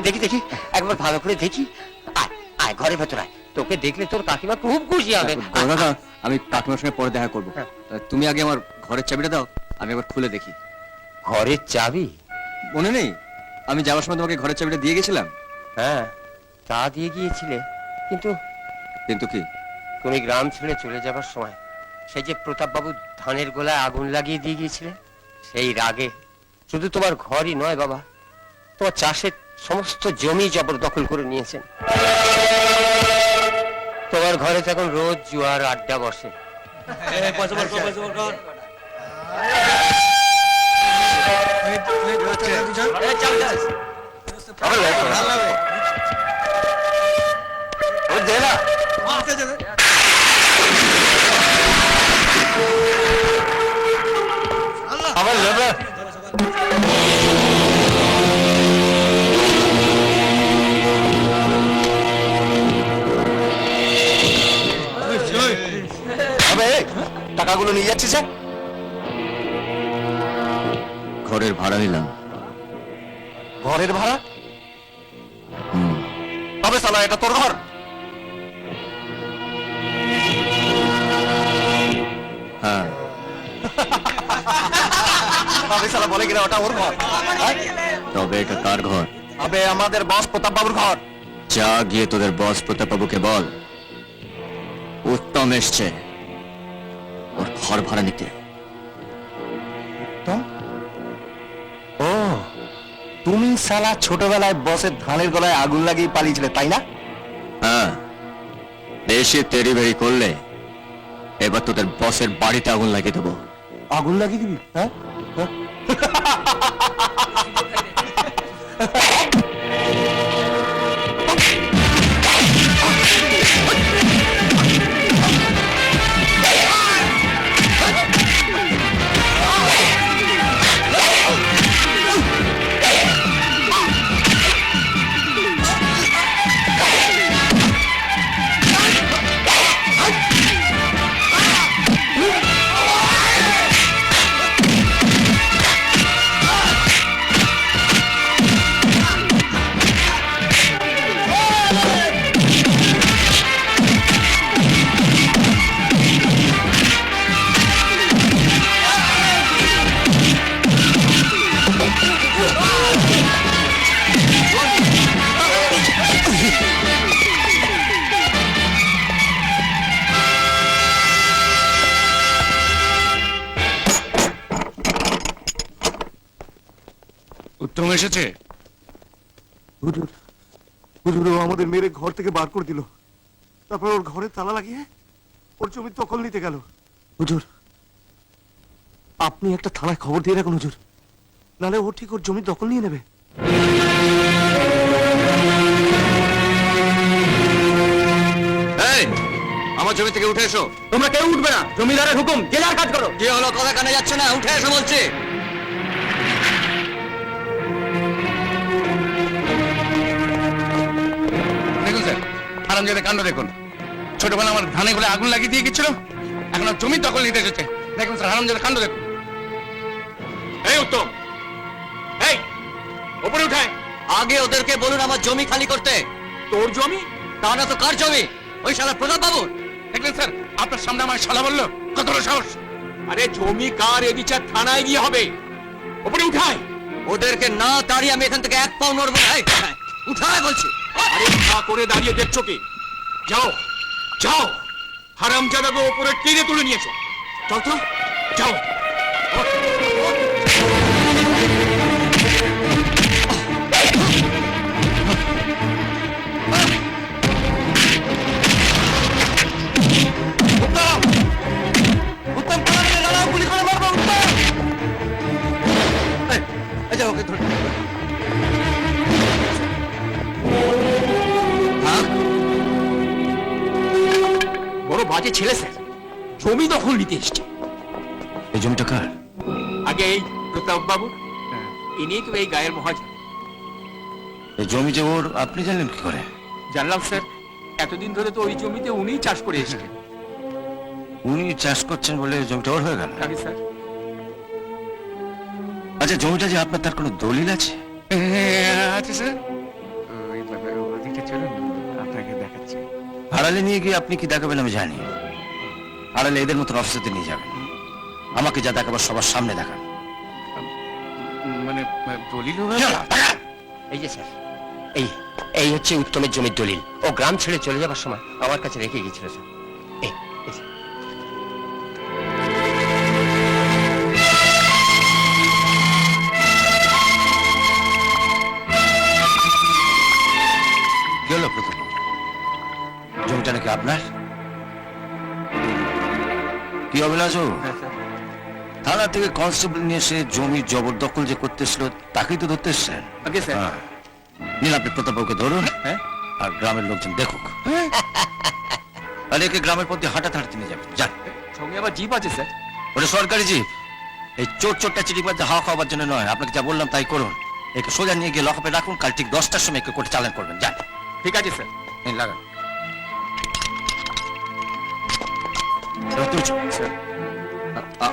S8: দেখি দেখি একবার ভালো করে দেখি। আয় আয় ঘরের ভেতর আয়, তোকে দেখলে তোর কাকিমা খুব খুশি হবে।
S2: বড় কাকা আমি কাকিমার সঙ্গে পরে দেখা করবো।
S8: হ্যাঁ।
S2: তুমি আগে আমার ঘরের চাবিটা দাও, আমি একবার খুলে দেখি।
S8: ঘরের চাবি?
S2: মনে নেই আমি যাওয়ার সময় তোমাকে ঘরের চাবিটা দিয়ে গেছিলাম?
S8: হ্যাঁ তা দিয়ে গিয়েছিলে, কিন্তু
S2: কিন্তু কি?
S8: তুমি গ্রাম ছেড়ে চলে যাবার সময় সেই যে প্রতাপবাবু ধানের গোলায় আগুন লাগিয়ে দিয়ে গিয়েছিলে, সেই রাগে শুধু তোমার ঘরই নয় বাবা, তোমার চাষের সমস্ত জমি জবরদখল করে নিয়েছেন। তোমার ঘরে তখন রোজ জুয়ার আড্ডা বসে। আবার লেবে
S11: টাকাগুলো নিয়ে যাচ্ছিস?
S2: ঘরের ভাড়া নিলাম।
S11: ঘরের ভাড়া?
S2: হুম।
S11: তবে সালা এটা তোর ঘর?
S2: হ্যাঁ
S11: তবে সালা বলে কিনা ওটা ওর ঘর।
S2: তবে এটা কার ঘর?
S11: আবে আমাদের বস প্রতাপ বাবুর ঘর।
S2: যা গিয়ে তোদের বস প্রতাপবাবুকে বল উত্তম এসছে ওর ঘর ভাড়া নিতে।
S11: ও তুমি সালা ছোটবেলায় বসের ধানের গলায় আগুন লাগিয়ে পালিয়েছিলে তাই না?
S2: হ্যাঁ, বেশি তেরি বেরি করলে এবার তোদের বসের বাড়িতে আগুন লাগিয়ে দেবো।
S11: আগুন লাগিয়ে দিবি? হ্যাঁ
S6: উত্তম এসেছে?
S11: হুজুর হুজুর, ও আমাদের মেরে ঘর থেকে বার করে দিল, তারপর ওর ঘরে তালা লাগিয়ে ওর জমি দখল নিতে গেল। হুজুর, আপনি একটা থানায় খবর দিয়ে রাখুন হুজুর, নালে ও ঠিক ওর জমি দখল নিয়ে নেবে।
S2: এই, আমার জমি থেকে উঠে এসো।
S3: তোমরা কেউ উঠবে না, জমিদারের হুকুম, যে যার কাজ করো।
S2: কি হলো, কথা কানে যাচ্ছে না? উঠে এসো বলছি।
S6: দেখুন স্যার, হারামজাদা কাণ্ড দেখুন। ছোটবেলা আমার ধানে গুলো আগুন লাগিয়ে দিয়ে গেছিল, এখন আর জমি দখল নিতে এসেছে। দেখুন স্যার, হারামজাদা কাণ্ড দেখুন। এই উত্তম, এই ওপরে উঠায়।
S2: আগে ওদেরকে বলুন আমার জমি খালি করতে।
S3: তোর জমি?
S2: তা না তো কার জমি? ওই শালা প্রতাপ বাবুর।
S6: দেখলেন স্যার, আপনার সামনে আমার শালা বললো, কত বড় সাহস!
S3: আরে জমি কার এ বিচার থানায় গিয়ে হবে। ওপরে উঠায়।
S2: ওদেরকে না তাড়িয়ে আমি এখান থেকে এক পাও নড়বো না। এই, উঠায় বলছি।
S3: আরে না করে দাঁড়িয়ে দেখছো কি? যাও যাও, হারামজাদাকে ওপরে টেনে তুলে নিয়েছো। চল তো, যাও।
S1: আচ্ছা, ওকে ধরে
S3: বড় বাজে ছেলে স্যার, জমি দখল নিতে এসছে।
S1: এই জমিটা কার?
S3: আগে এই প্রতাপ বাবু, ইনি তো এই গায়ের মহাজন।
S1: এই জমি যে ওর, আপনি জানলেন কি করে?
S3: জানলাম স্যার, এতদিন ধরে তো ওই জমিতে উনিই চাষ করে এসেছেন।
S1: উনি চাষ করছেন বলে জমিটা ওর হয়ে গেল?
S3: জানি স্যার।
S1: আচ্ছা, জমিটা যে আপনার, তার কোনো দলিল আছে?
S6: আচ্ছা স্যার, ওদিকে চলুন, আপনাকে দেখাচ্ছি।
S1: আড়ালে নিয়ে গিয়ে আপনি কি দেখাবেন আমি জানি। আড়ালে এদের মতন অফিসেতে নিয়ে যাবেন, আমাকে যা দেখাবার সবার সামনে দেখান।
S6: মানে দলিল
S8: এই যে স্যার, এই এই হচ্ছে উত্তমের জমির দলিল। ও গ্রাম ছেড়ে চলে যাবার সময় আমার কাছে রেখে গিয়েছিল স্যার। এই এই যে।
S1: কি হলো প্রথম? জমিটা নাকি আপনার? কি অভিলাষ? থানা থেকে কনস্টেবল নিয়ে এসে জমি জবরদখল যে করতেছিল তাকেই তো ধরতে এসছেন।
S3: আগে স্যার।
S1: হ্যাঁ। নিন, আপনি প্রতাপবাবুকে ধরুন, আর গ্রামের লোকজন দেখুক। আর একে গ্রামের পথে হাঁটাতে হাঁটাতে নিয়ে যাবেন। যান।
S3: সঙ্গে আবার জিপ আছে স্যার।
S1: ওটা সরকারি জিপ। এই চোর চোরটা চিঠিবাদে হাওয়া খাওয়াবার জন্য নয়। আপনাকে যা বললাম তাই করুন। একে সোজা নিয়ে গিয়ে লকআপে রাখুন, কাল ঠিক 10টার সময় একে কোর্টে চালান করবেন। যান।
S3: ঠিক আছে স্যার।
S1: নিন, লাগান।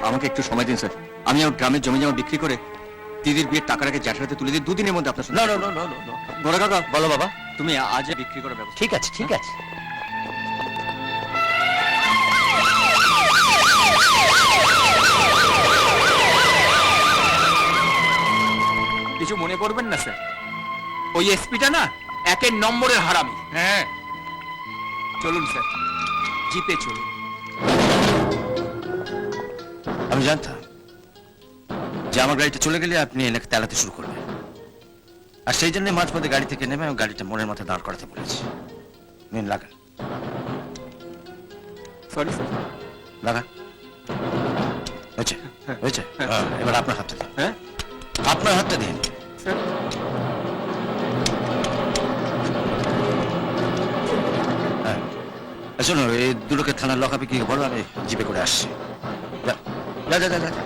S2: আমাকে একটু সময় দিন স্যার, আমি আমার গ্রামের জমি জমা বিক্রি করে দিদির বিয়ের টাকাটাকে জ্যাঠার হাতে তুলে দিই। দুদিনের মধ্যে আপনার
S1: না না না না না।
S2: বড় কাকা বলো বাবা, তুমি আজ বিক্রি করার ব্যবস্থা।
S8: ঠিক আছে ঠিক আছে।
S3: কিছু মনে করবেন না স্যার, ওই এসপিটা না একের নম্বরের হারামি।
S6: হ্যাঁ,
S3: চলুন স্যার, জিপে চলুন।
S1: আমি জানতাম যে আমার গাড়িটা চলে গেলে আপনি এনাকে তেলাতে শুরু করবেন, আর সেই জন্য মাঝপথে গাড়ি থেকে নেমে আমি গাড়িটা মোড়ের মাথায় দাঁড় করাতে বলেছি। নিন, লাগান।
S3: Sorry sir.
S1: লাগান। হয়েছে হয়েছে। এবার আপনার হাতটা দিন।
S3: হ্যাঁ
S1: আপনার হাতটা দিন।
S3: স্যার।
S1: হ্যাঁ, শোনো, এই দুটোকে থানার লকআপে কি বলো, আমি জিপে করে আসছি। যা যা যা যা যা।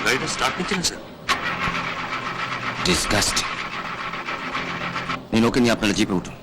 S11: গাড়িটা স্টার্ট নিচ্ছে না স্যার।
S1: ডিসগাস্টিং। নিন, ওকে নিয়ে আপনারা জিপে উঠুন।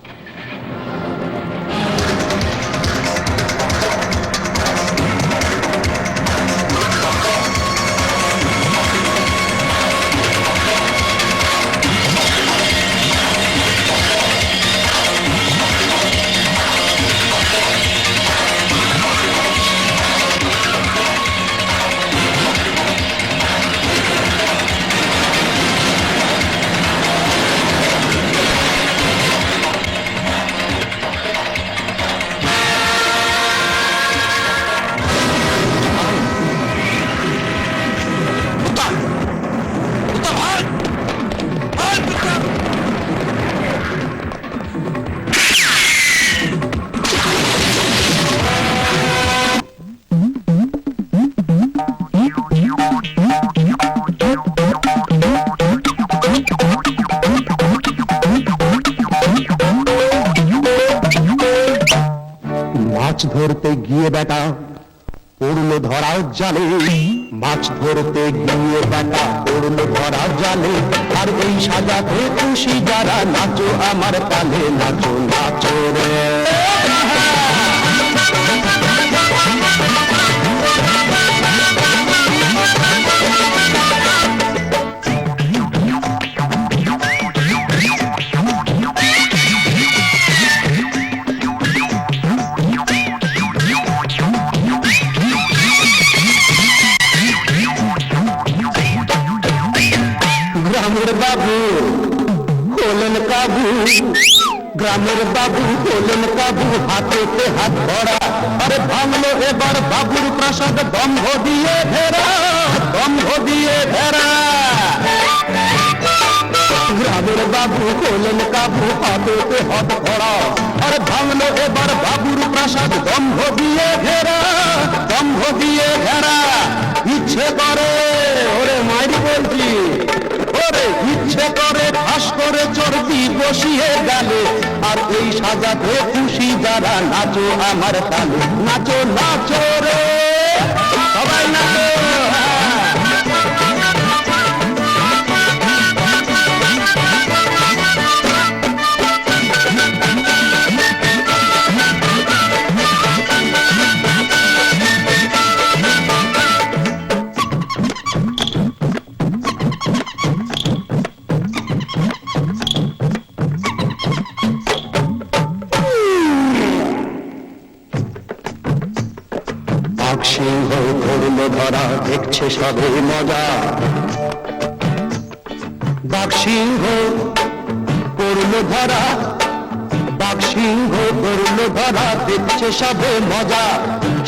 S10: জালে মাছ ধরতে গিয়ে বেটা পড়লো ধরা জালে আর এই সাজাতে খুশি যারা নাচো আমার তালে নাচো নাচো রে গ্রামের বাবু হলেন কাবু গ্রামের বাবু হলেন কাবু হাতেতে হাত ধরা আরে ভাঙলো এবার বাবুর প্রাসাদ দম্ভ দিয়ে ঘেরা দম্ভ দিয়ে ঘেরা গ্রামের বাবু হলেন কাবু হাতেতে হাত ধরা আরে ভাঙলো এবার বাবুর প্রাসাদ দম্ভ দিয়ে ঘেরা দম্ভ দিয়ে ঘেরা ইচ্ছে করে ওরে মাইরি বলছি ওরে ইচ্ছে করে ফাঁস করে চর্বি বসিয়ে গেলে আর এই সাজাতে খুশি যারা নাচো আমার তালে নাচো নাচো রে সবাই নাচো বাঘ সিংহ ধরলো ধরা দেখছে সবে মজা বাঘ সিংহ করলো ধরা বাঘ সিংহ করলো ধরা দেখছে সবে মজা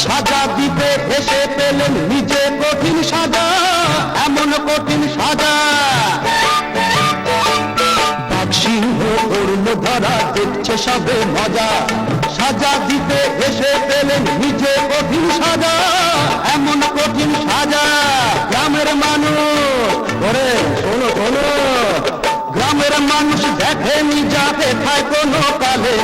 S10: সাজা দিতে এসে পেলেন নিজে কঠিন সাজা এমন কঠিন সাজা বাঘ সিংহ করলো ধরা দেখছে সবে মজা সাজা দিতে এসে পেলেন নিজে কঠিন সাজা এমন কঠিন সাজা গ্রামের মানুষ ওরে শোনো শোনো গ্রামের মানুষ দেখেনি যাতে খায় কোনো কালে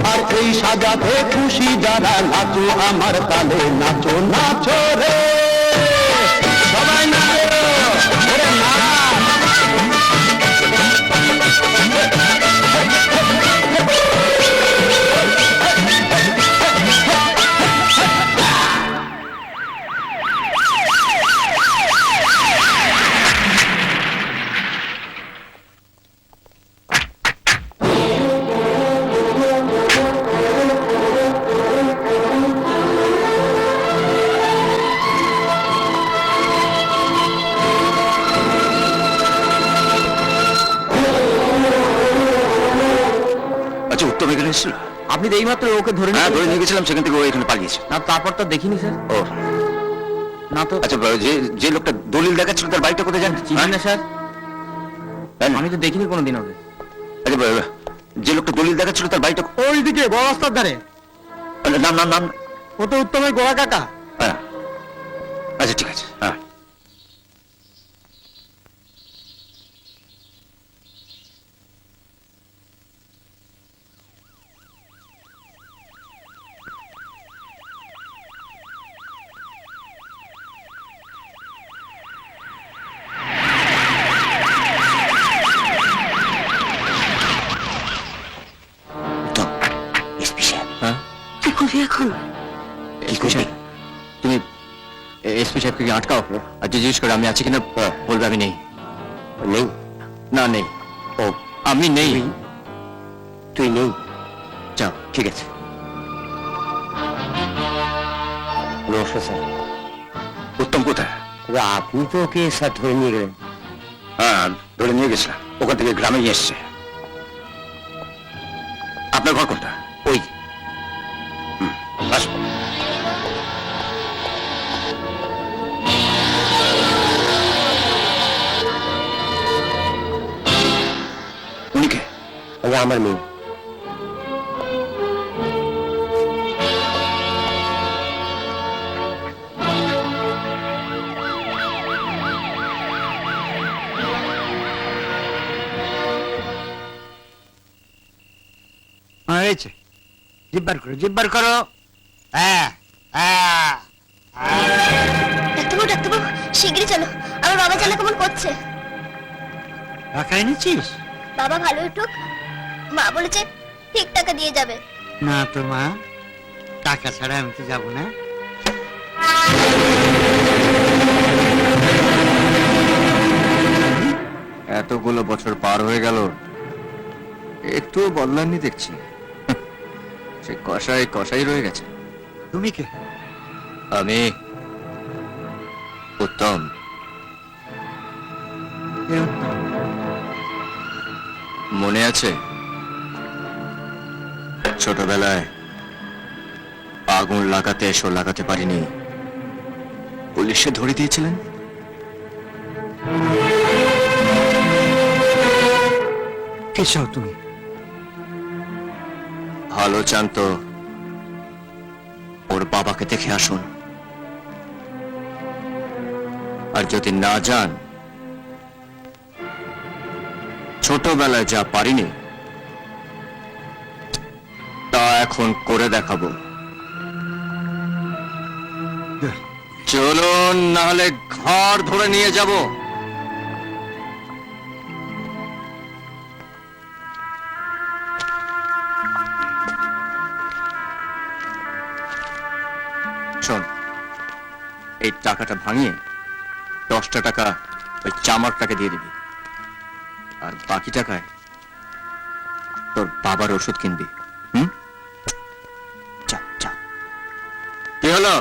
S10: আর এই সাজাতে খুশি যারা নাচো আমার তালে নাচো নাচো রে সবাই নাচো ওরে নাচ
S1: আচ্ছা উত্তম এখানে এসেছিল?
S2: আপনি তো এইমাত্র ওকে ধরে
S1: হ্যাঁ ধরে নিয়ে গেছিলাম, সেখান থেকে ও এখানে পালিয়েছে।
S2: না তারপর তো দেখিনি স্যার
S1: ও
S2: না তো
S1: আচ্ছা, যে যে লোকটা দলিল দেখাচ্ছিল তার বাড়িটা কোথায় জানেন?
S2: চিনি না স্যার
S1: তাই না?
S2: আমি তো দেখিনি কোনোদিন ওকে
S1: আচ্ছা যে লোকটা দলিল দেখাচ্ছিল তার বাড়িটা
S3: ওইদিকে বড় রাস্তার ধারে
S1: নাম নাম নাম
S3: ও তো উত্তমের গোড়া কাকা
S1: হ্যাঁ আচ্ছা ঠিক আছে হ্যাঁ
S5: কি করবি এখন?
S2: কি করছে তুমি এসপি সাহেবকে গিয়ে আটকাও আর জিজ্ঞেস করে আমি আছি কিনা বলবে আমি নেই
S8: নেই
S2: না নেই ও আমি নেই
S8: তুই নেই
S2: যাও ঠিক আছে
S8: নমস্কার স্যার
S1: উত্তম কোথায়?
S8: তবে আপনি তো ওকে স্যার ধরে নিয়ে গেলেন
S1: হ্যাঁ ধরে নিয়ে গেছিলাম, ওখান থেকে গ্রামে নিয়ে এসছে। আপনার ঘর কোনটা?
S8: ওই
S1: আসবো। উনি কে?
S8: আমার মেয়ে
S4: হয়েছে, জিব্বার করো হ্যাঁ হ্যাঁ
S7: ডাক্তারবাবু শিগগিরই চলো, আমার বাবা জানা কেমন করছে।
S4: টাকা এনেছিস?
S7: বাবা ভালো উঠুক, মা বলেছে ঠিক টাকা দিয়ে যাবে।
S4: না তো মা, টাকা ছাড়া আমি তো যাবো না।
S2: এতগুলো বছর পার হয়ে গেল, একটুও বদলাননি দেখছি। সে কষাই কষাই রয়ে গেছে।
S4: তুমি কে?
S2: আমি উত্তম। মনে আছে ছোটবেলায় আগুন লাগাতে এসো, লাগাতে পারিনি, পুলিশে ধরে দিয়েছিলেন?
S4: কে চাও তুমি?
S2: ভালো চান তো ওর বাবাকে দেখে আসুন, আর যদি না যান, ছোটবেলায় যা পারিনি তা এখন করে দেখাবো। চলুন, নাহলে ঘর ধরে নিয়ে যাব। শোন, এই টাকাটা ভাঙিয়ে 10টা টাকা ওই চামারটাকে দিয়ে দিবি, আর বাকি টাকায় তোর বাবার ওষুধ কিনবি। হুম, যা যা। কি হলো?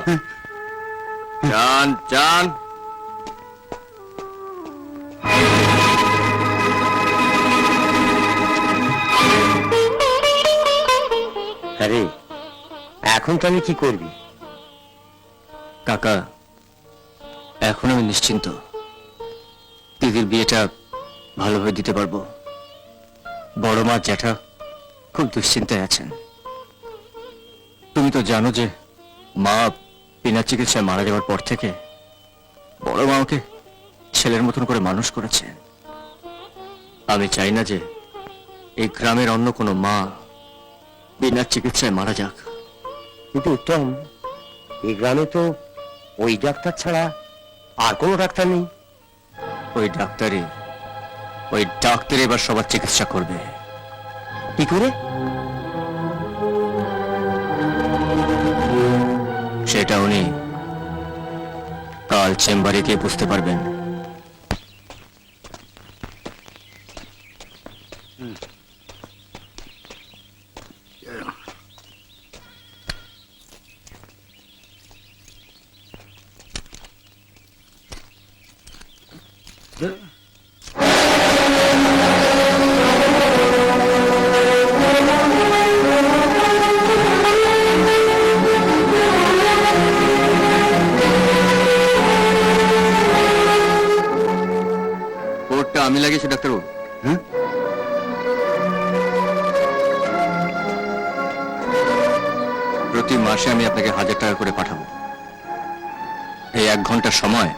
S2: যান যান।
S8: আরে এখন তো আমি কি করবি?
S2: কাকা, এখন আমি নিশ্চিন্ত, দিদির বিয়েটা ভালোভাবে দিতে পারবো। বড় মা জ্যাঠা খুব দুশ্চিন্তায় আছেন। তুমি তো জানো যে মা বিনা চিকিৎসায় মারা যাওয়ার পর থেকে বড় মা ওকে ছেলের মতন করে মানুষ করেছে। আমি চাই না যে এই গ্রামের অন্য কোনো মা বিনা চিকিৎসায় মারা যাক।
S8: কিন্তু উত্তম, এই গ্রামে তো ওই ডাক্তার ছাড়া আর কোনো ডাক্তার নেই।
S2: ওই ডাক্তারই এবার সবার চিকিৎসা করবে।
S8: কি করে?
S2: সেটা উনি কাল চেম্বারে গিয়ে বুঝতে পারবেন। কোটটা আমি লাগিয়েছি ডাক্তারবাবু।
S6: হ্যাঁ?
S2: প্রতি মাসে আমি আপনাকে 1000 টাকা করে পাঠাবো। এই 1 ঘন্টার সময়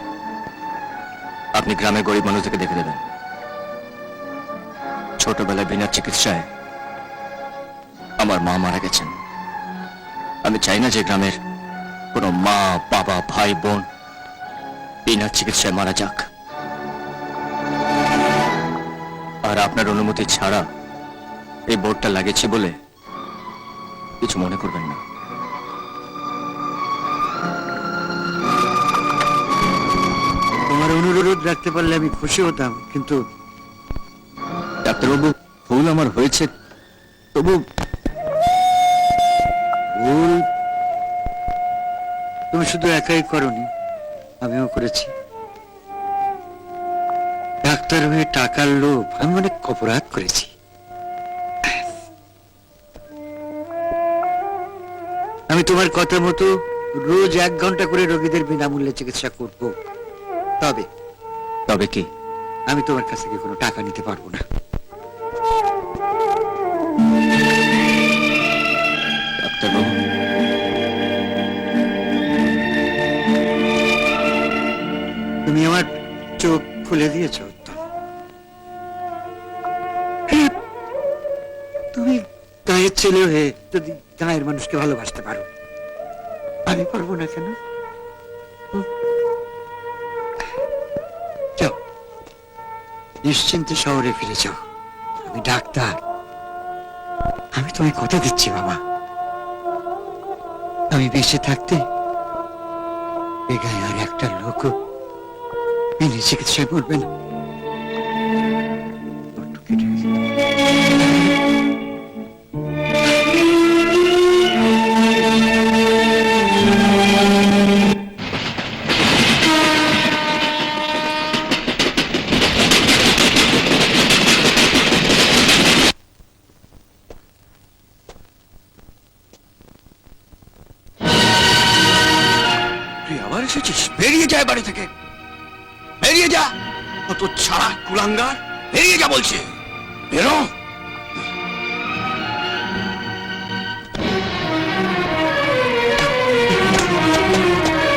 S2: আপনি গ্রামের গরিব মানুষদেরকে দেখে দেবেন। ছোটবেলায় বিনা চিকিৎসায় আমার মা মারা গেছেন। আমি চাই না যে গ্রামের কোনো মা, বাবা, ভাই, বোন বিনা চিকিৎসায় মারা যাক। আর আপনার অনুমতি ছাড়া এই বোর্ডটা লাগিয়েছি বলে কিছু মনে করবেন না।
S4: তোমার অনুরোধ রাখতে পারলে আমি খুশি হতাম, কিন্তু
S2: ডাক্তারবাবু, ভুল আমার হয়েছে, তবু
S4: ভুল তুমি শুধু একাই করনি, আমিও করেছি। ডাক্তার হয়ে টাকার লোভ আমি অনেক অপরাধ করেছি। আমি তোমার কথা মতো রোজ 1 ঘন্টা করে রোগীদের বিনামূল্যে চিকিৎসা করব।
S2: তবে কি?
S4: আমি তোমার কাছ থেকে কোনো টাকা নিতে পারবো না।
S2: ডাক্তারবাবু,
S4: তুমি আমার চোখ খুলে দিয়েছ উত্তম। তুমি গায়ের ছেলে হয়ে যদি গায়ের মানুষকে ভালোবাসতে পারো, আমি পারবো না কেন?
S8: নিশ্চিন্তে শহরে ফিরে যাও। আমি ডাক্তার, আমি তোমায় কথা দিচ্ছি বাবা, আমি বেঁচে থাকতে এ গায়ে আর একটা লোক বিনা চিকিৎসায় পড়বে না।
S2: তুই আবার এসেছিস? বেরিয়ে যায় বাড়ি থেকে, বেরিয়ে যা। অত ছাড়া কুলাঙ্গার, বেরিয়ে যা বলছি। বেরো।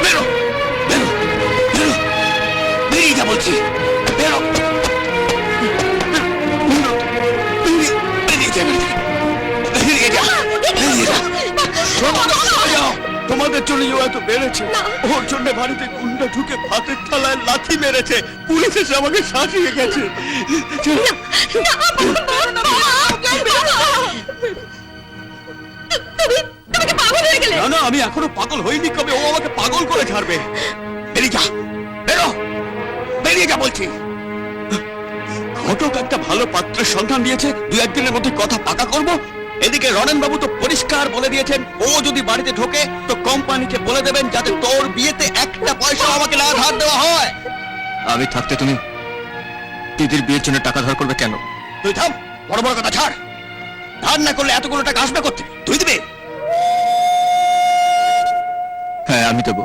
S2: বেরো, বেরো, বেরো, বেরিয়ে যা বলছি। বেরো, বেরিয়ে যা, বেরিয়ে যা, বেরিয়ে যা। তোমাদের জন্য এত বেড়েছে, ওর জন্য বাড়িতে গুন্ডা ঢুকে ভাতের থালায় লাথি মেরেছে, পুলিশ এসে আমাকে শাসিয়ে গেছে। না না, আমি এখনো পাগল হইনি, কবে ও আমাকে পাগল করে ছাড়বে। বেরিয়ে যা, বেরো, বেরিয়ে যা বলছি। ঘটক একটা ভালো পাত্রের সন্ধান দিয়েছে, 2-1 দিনের মধ্যে কথা পাকা করব। এদিকে রনেন বাবু তো পরিষ্কার বলে দিয়েছেন, ও যদি বাড়িতে ঢোকে তো কোম্পানিকে বলে দেবেন যাতে তোর বিয়েতে একটা পয়সা আমাকে না ধার দেওয়া হয়।
S3: আমি থাকতে তুমি দিদির বিয়ের জন্য টাকা ধার করবে কেন?
S2: তুই থাম, বড় বড় কথা ছাড়। ধার না করলে এতগুলো টাকা আসবে করতে? তুই দিবে?
S3: হ্যাঁ, আমি দেবো।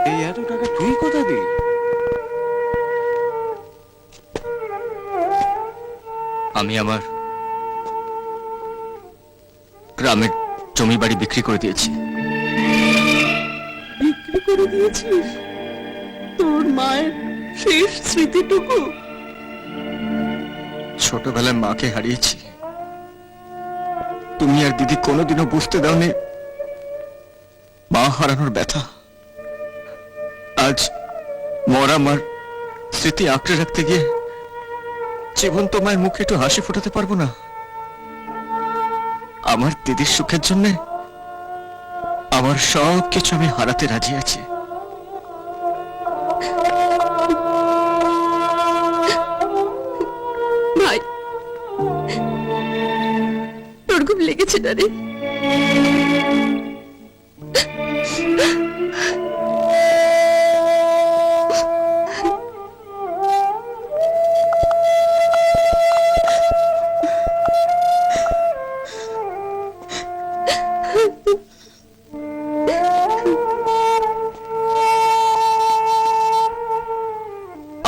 S2: এই এত টাকা তুই কোথা দিলি?
S3: আমি আমার গ্রামের জমি বাড়ি বিক্রি করে দিয়েছি।
S9: বিক্রি করে দিয়েছিস তোর মায়ের শেষ স্মৃতিটুকু?
S3: ছোটবেলায় মাকে হারিয়েছি, তুমি আর দিদি কোনোদিনও বুঝতে দাওনি মা হারানোর ব্যথা। আজ মরা মার স্মৃতি আঁকড়ে রাখতে গিয়ে জীবন্ত মায়ের মুখে একটু হাসি ফোটাতে পারবো না। আমার দিদির সুখের জন্য আমার সব কিছু আমি হারাতে রাজি আছি।
S5: ভাই, তোর খুব লেগেছে না রে?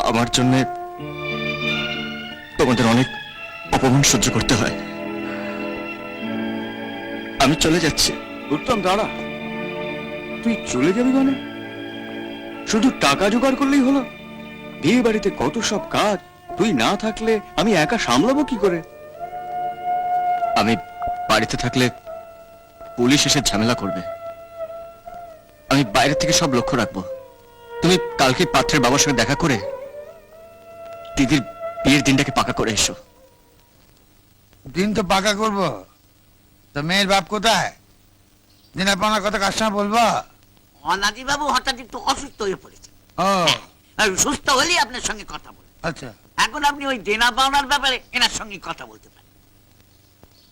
S3: আমার জন্য তোমাদের অনেক অপমান সহ্য করতে হয়। আমি চলে যাচ্ছি।
S6: উত্তম, দাঁড়া। তুই চলে যাবি মানে? শুধু টাকা জোগাড় করলেই হলো? বিয়ে বাড়িতে কত সব কাজ, তুই না থাকলে আমি একা সামলাবো কি করে?
S3: আমি বাড়িতে থাকলে পুলিশ এসে ঝামেলা করবে। আমি বাইরে থেকে সব লক্ষ্য রাখবো। তুমি কালকে পাত্রের বাবার সঙ্গে দেখা করে দিদির বিয়ের দিনটাকে পাকা করে এসো।
S11: দিন তো পাকা করবো, তো মেয়ের বাপ কোথায়? দিনের পাওনার কথা কার সঙ্গে বলবো?
S4: অনাদি বাবু হঠাৎ একটু অসুস্থ হয়ে পড়েছে।
S11: ও
S4: আর সুস্থ হলেই আপনার সঙ্গে কথা বলবো।
S11: আচ্ছা,
S4: এখন আপনি ওই দেনা পাওনার ব্যাপারে এনার সঙ্গে কথা বলতে পারেন।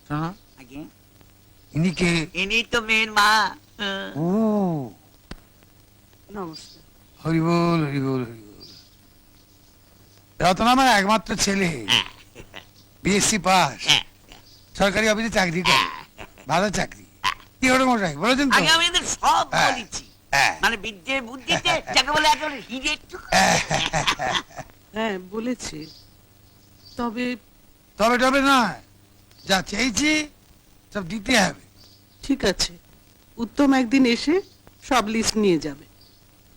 S11: শোনো,
S4: আগে
S11: ইনি কে?
S4: ইনি তো মেয়ের মা।
S11: ও
S9: নমস্কার।
S11: হরি বল, হরি বল, হরি বল। রতন আমার একমাত্র ছেলে, বিএসসি পাস, সরকারি অফিসে চাকরি করে, ভালো চাকরি। কি হলো মশাই, বলেছেন তো?
S4: আগে আমি এদের সব
S11: হ্যাঁ।
S4: বলেছি,
S11: হ্যাঁ।
S4: মানে বিদ্যে বুদ্ধিতে যাকে বলে একেবারে হিরে একটু।
S9: হ্যাঁ বলেছি, তবে
S11: তবে টবে নয়, যা চেয়েছি সব দিতে হবে।
S9: ঠিক আছে, উত্তম একদিন এসে সব লিস্ট নিয়ে যাবে।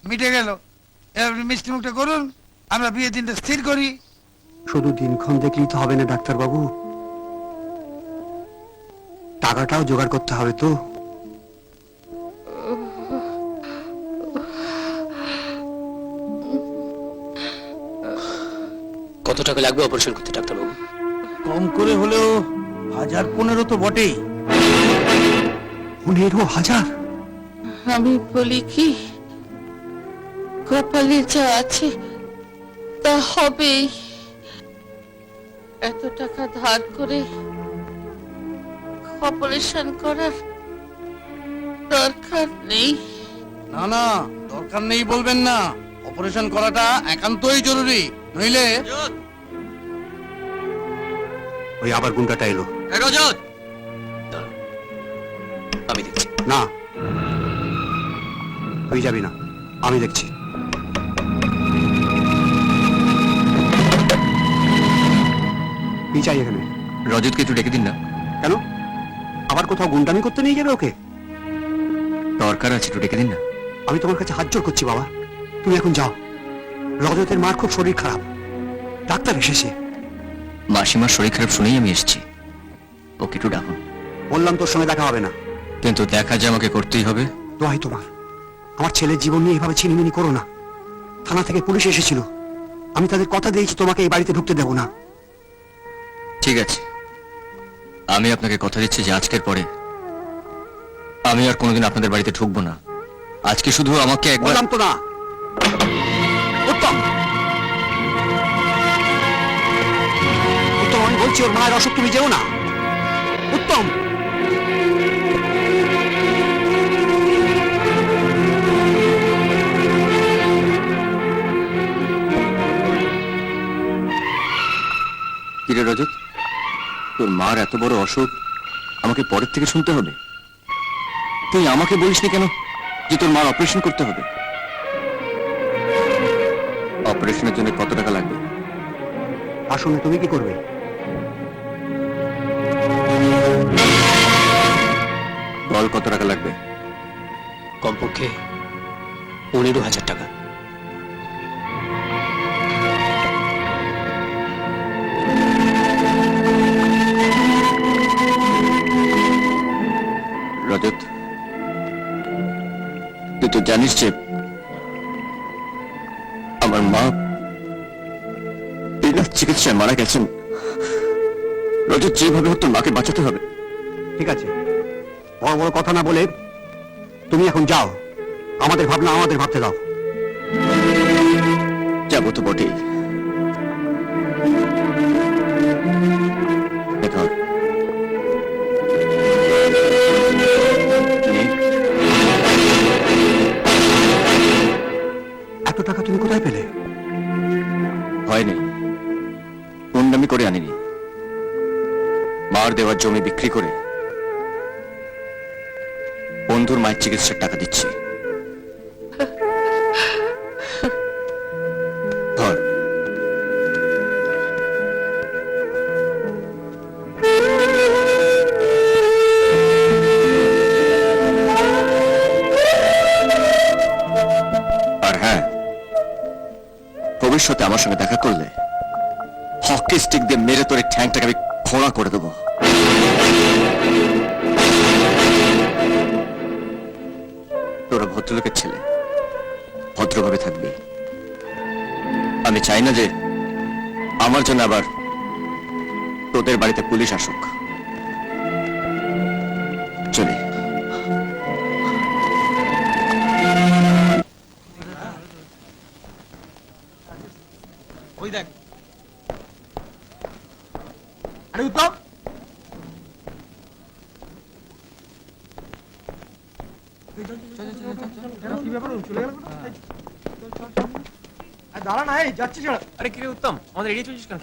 S11: মিটে গেল। এবার আপনি মিষ্টি মুখটা করুন, আমরা বিয়ের দিনটা স্থির করি।
S8: শুধু দিনক্ষণ দেখলেই তো হবে না ডাক্তার বাবু,
S11: টাকাটাও জোগাড় করতে হবে তো।
S3: কত টাকা লাগবে অপারেশন করতে ডাক্তারবাবু?
S10: কম করে হলেও 1015 তো বটেই।
S11: 15,000?
S9: আমি বলি কি, কপালে যা আছে তা হবেই। এত টাকা ধার করে অপারেশন করার দরকার নেই।
S10: না না, দরকার নেই বলবেন না, অপারেশন করাটা একান্তই জরুরি, নইলে
S11: ওই আবার গুন্ডাটা এলো।
S3: রজত, আমি দেখছি।
S11: না, তুই যাবি না, আমি দেখছি। কি চাই এখানে?
S2: রজতকে একটু ডেকে দিন না।
S11: কেন? আবার কোথাও গুন্ডামি করতে নিয়ে যাবে ওকে?
S2: দরকার আছে, একটু ডেকে দিন না।
S11: আমি তোমার কাছে হাত জোড় করছি বাবা, তুমি এখন যাও। রজতের মার খুব শরীর খারাপ, ডাক্তার এসেছে।
S2: মাসিমার শরীর খারাপ শুনেই আমি এসেছি, ওকে একটু ডাকুন।
S11: বললাম তোর সঙ্গে দেখা হবে না।
S2: কিন্তু দেখা যে আমাকে করতেই হবে।
S11: দোহাই তোমার, আমার ছেলের জীবন নিয়ে এভাবে ছিনিমিনি করো না। থানা থেকে পুলিশ এসেছিল, আমি তাদের কথা দিয়েছি তোমাকে এই বাড়িতে ঢুকতে দেবো না।
S2: ঠিক আছে, আমি আপনাকে কথা দিচ্ছি যে আজকের পরে আমি আর কোনোদিন আপনাদের বাড়িতে ঢুকবো না। আজকে শুধু আমাকে একবার।
S11: বললাম তো না। উত্তম, উত্তম, আমি বলছি ওর মায়ের অসুখ, তুমি যেও না। উত্তম,
S2: কিরে রজত, তোর মার এত বড় অসুখ আমাকে পরের থেকে শুনতে হবে? তুই আমাকে বলিসনি কেন যে তোর মার অপারেশন করতে হবে? অপারেশনের জন্য কত টাকা লাগবে?
S11: আসলে তুমি কি করবে?
S2: বল, কত টাকা লাগবে?
S3: কমপক্ষে 15,000 টাকা।
S2: রজত, তুই তো জানিস যে আমার মা বিনা চিকিৎসায় মারা গেছেন। রজত, যেভাবে হোক তোর মাকে বাঁচাতে হবে।
S11: ঠিক আছে, বড় বড় কথা না বলে তুমি এখন যাও, আমাদের ভাবনা আমাদের ভাবতে দাও।
S2: যাবো তো বটেই। দেখো,
S11: এত টাকা তুমি কোথায় পেলে?
S2: হয়নি, গুন্ডামি করে আনিনি। মার দেওয়ার জমি বিক্রি করে বন্ধুর মায়ের চিকিৎসার টাকা দিচ্ছি। ধর। আর হ্যাঁ, ভবিষ্যতে আমার সঙ্গে দেখা করলে হকি স্টিক দিয়ে মেরে তোর এই ঠ্যাংটাকে আমি খোঁড়া করে দেবো। তোরা ভদ্রলোকের ছেলে, ভদ্রভাবে থাকবি। আমি চাই না যে আমার জন্য আবার তোদের বাড়িতে পুলিশ আসুক। চলি।
S10: ওই দেখ। আরে উত্তম, কি ব্যাপার, চলে গেল? দাঁড়া না, এই যাচ্ছি।
S3: আরে কিরে উত্তম, আমাদের এড়িয়ে চলছিস কেন?